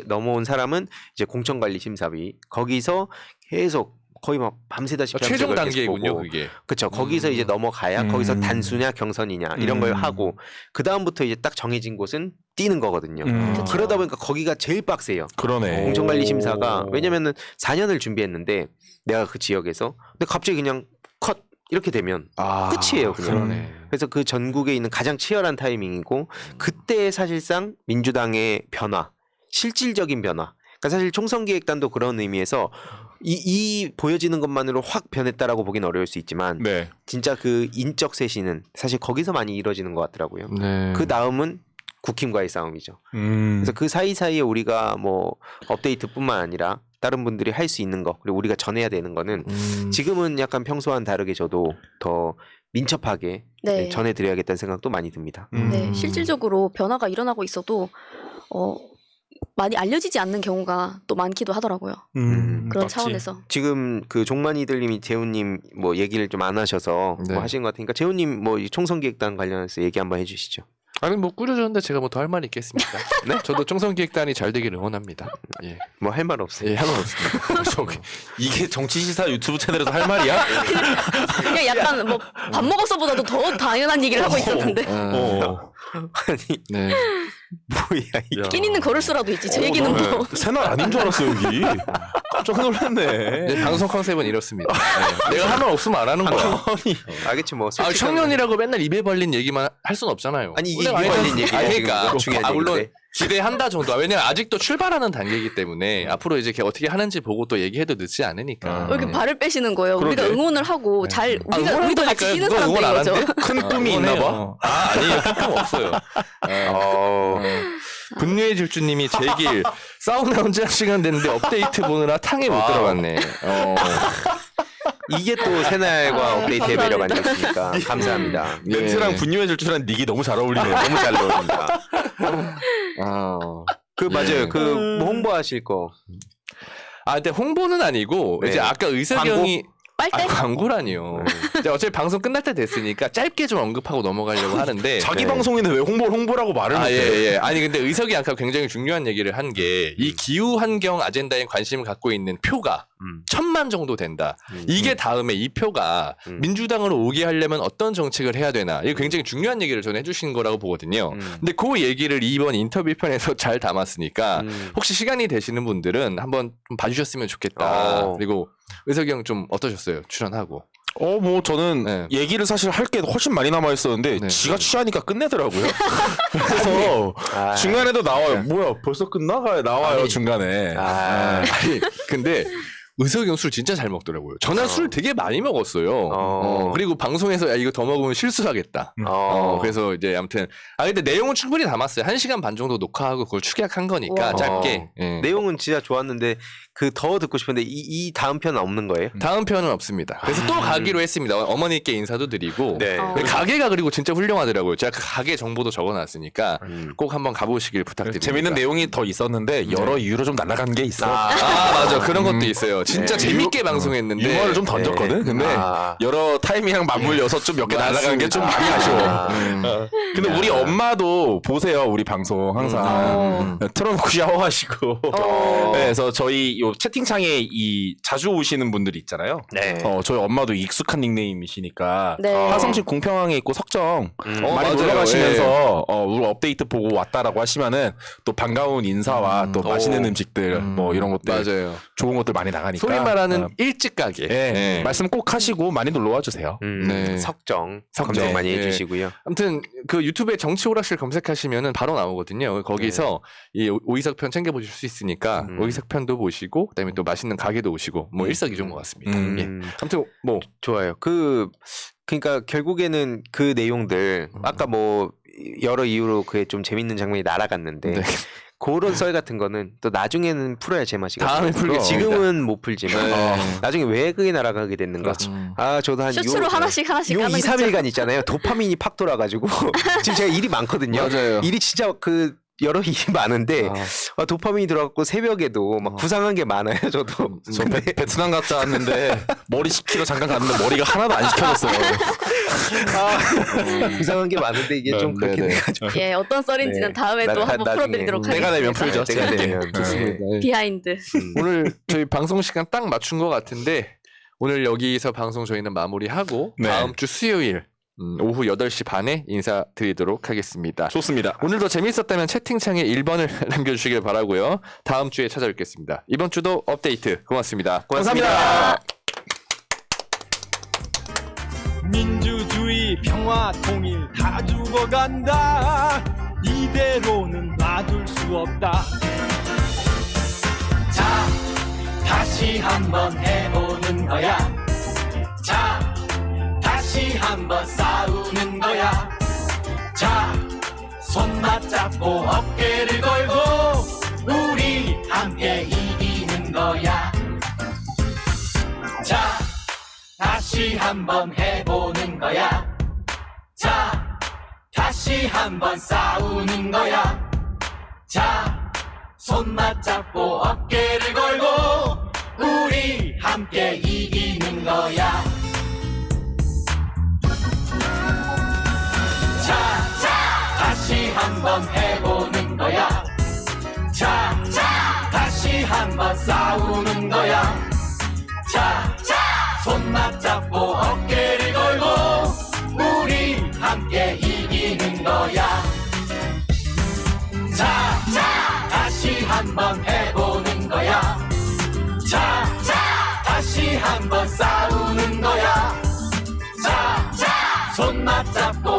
Speaker 3: 넘어온 사람은 이제 공천관리심사위 거기서 계속 거의 막 밤새다시피
Speaker 1: 최종
Speaker 3: 함께 그걸 계속
Speaker 1: 단계군요,
Speaker 3: 보고.
Speaker 1: 그게.
Speaker 3: 그렇죠. 거기서 이제 넘어가야 거기서 단수냐 경선이냐 이런 걸 하고 그 다음부터 이제 딱 정해진 곳은 뛰는 거거든요. 그러다 보니까 거기가 제일 빡세요.
Speaker 2: 그러네.
Speaker 3: 공천관리심사가 왜냐면은 4년을 준비했는데 내가 그 지역에서 근데 갑자기 그냥 컷 이렇게 되면 끝이에요, 그냥.
Speaker 1: 그러네.
Speaker 3: 그래서 그 전국에 있는 가장 치열한 타이밍이고 그때 사실상 민주당의 변화, 실질적인 변화. 그러니까 사실 총선기획단도 그런 의미에서 이 보여지는 것만으로 확 변했다라고 보긴 어려울 수 있지만
Speaker 2: 네.
Speaker 3: 진짜 그 인적 쇄신은 사실 거기서 많이 이루어지는 것 같더라고요.
Speaker 1: 네.
Speaker 3: 그 다음은 국힘과의 싸움이죠. 그래서 그 사이사이에 우리가 뭐 업데이트뿐만 아니라 다른 분들이 할 수 있는 거 그리고 우리가 전해야 되는 거는 지금은 약간 평소와는 다르게 저도 더 민첩하게
Speaker 4: 네.
Speaker 3: 전해드려야겠다는 생각도 많이 듭니다.
Speaker 4: 네, 실질적으로 변화가 일어나고 있어도 많이 알려지지 않는 경우가 또 많기도 하더라고요. 그런
Speaker 2: 맞지.
Speaker 4: 차원에서.
Speaker 3: 지금 그 종만이들님이 재훈님 뭐 얘기를 좀 안 하셔서
Speaker 1: 네.
Speaker 3: 뭐 하신 것 같으니까 재훈님 뭐 이 총선기획단 관련해서 얘기 한번 해주시죠.
Speaker 1: 아니 뭐 꾸려졌는데 제가 뭐 더 할 말이 있겠습니까? 네? 저도 총선기획단이 잘 되기를 응원합니다. 예,
Speaker 3: 뭐 할 말 없어요.
Speaker 1: 예, 하는 없습니다.
Speaker 2: 저기 이게 정치시사 유튜브 채널에서 할 말이야?
Speaker 4: 그냥 약간 뭐 밥 먹었어보다도 더 당연한 얘기를 하고 있었는데.
Speaker 3: 아니
Speaker 1: 네.
Speaker 3: 뭐야 이게.
Speaker 4: 끼 있는 걸을수라도 있지. 제 얘기는 뭐.
Speaker 2: 새날 아닌 줄 알았어 여기. 깜짝 놀랐네.
Speaker 1: 네, 방송 컨셉은 이렇습니다. 네. 내가 할 말 없으면 안 하는 거야.
Speaker 3: 알겠지 뭐.
Speaker 1: 아,
Speaker 3: 솔직한
Speaker 1: 청년이라고 맨날 입에 벌린 얘기만 할 순 없잖아요.
Speaker 3: 아니 이게
Speaker 1: 내가
Speaker 3: 입에
Speaker 1: 아니,
Speaker 3: 벌린 얘기가
Speaker 1: 아니,
Speaker 3: 지금
Speaker 1: 그러니까
Speaker 3: 중요한
Speaker 1: 물론
Speaker 3: 얘기인데.
Speaker 1: 기대한다 정도. 왜냐면 아직도 출발하는 단계이기 때문에 앞으로 이제 걔 어떻게 하는지 보고 또 얘기해도 늦지 않으니까.
Speaker 4: 왜 이렇게 발을 빼시는 거예요? 우리가
Speaker 2: 그러게.
Speaker 4: 응원을 하고 잘 우리도 같이 뛰는
Speaker 1: 누가 응원 안
Speaker 4: 사람들인 거죠.
Speaker 1: 한대?
Speaker 2: 큰 꿈이 있나 봐.
Speaker 1: 아니에요. 큰 꿈 없어요. 분유의 질주님이 제길 사우나 혼자 시간 됐는데 업데이트 보느라 탕에 못 들어갔네.
Speaker 3: 이게 또 새날과 업데이트의 매력
Speaker 4: 감사합니다.
Speaker 3: 아니겠습니까? 감사합니다.
Speaker 2: 멘트랑 분유해줄 줄은 닉이 너무 잘 어울리네.
Speaker 3: 너무 잘 어울린다.
Speaker 1: 어.
Speaker 3: 그 맞아요. 그 뭐 홍보하실 거.
Speaker 1: 아, 근데 홍보는 아니고
Speaker 3: 네.
Speaker 1: 이제 아까 의석영이
Speaker 4: 빨대?
Speaker 1: 광고라니요. 이제 어차피 방송 끝날 때 됐으니까 짧게 좀 언급하고 넘어가려고 하는데.
Speaker 2: 자기
Speaker 3: 네.
Speaker 2: 방송인데 왜 홍보라고 말을
Speaker 1: 아,
Speaker 2: 못해?
Speaker 1: 예. 아니 근데 의석이 아까 굉장히 중요한 얘기를 한 게 이 기후 환경 아젠다에 관심을 갖고 있는 표가 1,000만 정도 된다. 이게 다음에 이 표가 민주당으로 오게 하려면 어떤 정책을 해야 되나. 이거 굉장히 중요한 얘기를 저는 해주신 거라고 보거든요. 근데 그 얘기를 이번 인터뷰 편에서 잘 담았으니까 혹시 시간이 되시는 분들은 한번 좀 봐주셨으면 좋겠다. 그리고 의석이 형 좀 어떠셨어요? 출연하고.
Speaker 2: 뭐 저는
Speaker 1: 네.
Speaker 2: 얘기를 사실 할 게 훨씬 많이 남아 있었는데
Speaker 1: 네.
Speaker 2: 지가 취하니까 끝내더라고요. 그래서 중간에도 나와요. 뭐야 벌써 끝나가요? 나와요 중간에.
Speaker 1: 아니 근데 의석이 형 술 진짜 잘 먹더라고요. 저는 술 되게 많이 먹었어요. 그리고 방송에서 야 이거 더 먹으면 실수하겠다. 그래서 이제 아무튼 근데 내용은 충분히 담았어요. 1시간 반 정도 녹화하고 그걸 축약한 거니까
Speaker 4: 우와.
Speaker 1: 짧게. 예.
Speaker 3: 내용은 진짜 좋았는데 그 더 듣고 싶은데 이 다음 편은 없는 거예요?
Speaker 1: 다음 편은 없습니다. 그래서 또 가기로 했습니다. 어머니께 인사도 드리고.
Speaker 3: 네.
Speaker 1: 가게가 그리고 진짜 훌륭하더라고요. 제가 그 가게 정보도 적어놨으니까 꼭 한번 가보시길 부탁드립니다.
Speaker 2: 재밌는 내용이 더 있었는데 여러 이유로 좀 날아간 게 있어.
Speaker 1: 맞아. 그런 것도 있어요. 진짜
Speaker 3: 네.
Speaker 1: 재밌게 방송했는데.
Speaker 2: 유머를 좀 던졌거든. 근데 여러 타이밍이랑 맞물려서 좀 몇 개 날아간 게 좀 많이 아쉬워. 근데 우리 엄마도 보세요. 우리 방송 항상 틀어놓고 샤워하시고. 그래서 저희 요 채팅창에 이 자주 오시는 분들이 있잖아요.
Speaker 3: 네.
Speaker 2: 저희 엄마도 익숙한 닉네임이시니까
Speaker 4: 네.
Speaker 2: 화성시 공평항에 있고 석정 많이
Speaker 1: 맞아요.
Speaker 2: 놀러 가시면서 우리 업데이트 보고 왔다라고 하시면은 또 반가운 인사와 또 맛있는 음식들 뭐 이런 것들
Speaker 1: 맞아요.
Speaker 2: 좋은 것들 많이 나가니까
Speaker 1: 소위 말하는 일찍 가게.
Speaker 2: 예, 말씀 꼭 하시고 많이 놀러 와 주세요.
Speaker 1: 네.
Speaker 3: 석정
Speaker 1: 석정.
Speaker 3: 검색 많이
Speaker 1: 네.
Speaker 3: 해주시고요.
Speaker 1: 아무튼 그 유튜브에 정치 오락실 검색하시면은 바로 나오거든요. 거기서 이 오이석 편 챙겨보실 수 있으니까 오이석 편도 보시고 그다음에 또 맛있는 가게도 오시고 뭐 일석이조인 것 같습니다. 예. 아무튼 뭐
Speaker 3: 좋아요. 그러니까 결국에는 그 내용들 아까 뭐 여러 이유로 그게 좀 재밌는 장면이 날아갔는데
Speaker 1: 네.
Speaker 3: 그런 썰 같은 거는 또 나중에는 풀어야 제맛이거든요.
Speaker 1: 다음에 풀겠습니다.
Speaker 3: 지금은 못 풀지만
Speaker 1: 네.
Speaker 3: 나중에 왜 그게 날아가게 됐는가. 저도 한
Speaker 4: 쇼츠로 하나씩
Speaker 3: 요
Speaker 4: 까는
Speaker 3: 2, 3일간 있잖아요. 도파민이 팍 돌아가지고 지금 제가 일이 많거든요.
Speaker 1: 맞아요.
Speaker 3: 일이 진짜 여러 일이 많은데 도파민이 들어갔고 새벽에도 막 구상한 게 많아요. 저도.
Speaker 2: 저 베트남 갔다 왔는데 머리 식히러 잠깐 갔는데 머리가 하나도 안 식혀졌어요.
Speaker 3: 구상한 게 많은데 이게 좀 그렇게
Speaker 1: 네네.
Speaker 3: 돼가지고.
Speaker 4: 예, 어떤 썰인지는
Speaker 3: 네.
Speaker 4: 다음에 또 한번
Speaker 3: 나중에
Speaker 4: 풀어드리도록
Speaker 2: 때가
Speaker 4: 하겠습니다.
Speaker 2: 되면 풀죠.
Speaker 3: 때가 되면.
Speaker 1: 좋습니다. 예.
Speaker 4: 비하인드.
Speaker 1: 오늘 저희 방송 시간 딱 맞춘 것 같은데 오늘 여기서 방송 저희는 마무리하고
Speaker 2: 네.
Speaker 1: 다음 주 수요일 오후 8시 반에 인사드리도록 하겠습니다.
Speaker 2: 좋습니다.
Speaker 1: 오늘도 재밌었다면 채팅창에 1번을 남겨주시길 바라고요. 다음 주에 찾아뵙겠습니다. 이번 주도 업데이트 고맙습니다.
Speaker 2: 감사합니다.
Speaker 5: 민주주의 평화 통일 다 죽어간다 이대로는 놔둘 수 없다 자 다시 한번 해보는 거야 자 다시 한번 싸우는 거야 자 손 맞잡고 어깨를 걸고 우리 함께 이기는 거야 자 다시 한번 해보는 거야 자 다시 한번 싸우는 거야 자 손 맞잡고 어깨를 걸고 우리 함께 이기는 거야 자 다시 한번 해보는 거야 자 다시 한번 싸우는 거야 자 손 맞잡고 어깨를 걸고 우리 함께 이기는 거야 자 다시 한번 해보는 거야 자 다시 한번 싸우는 거야 자 손 맞잡고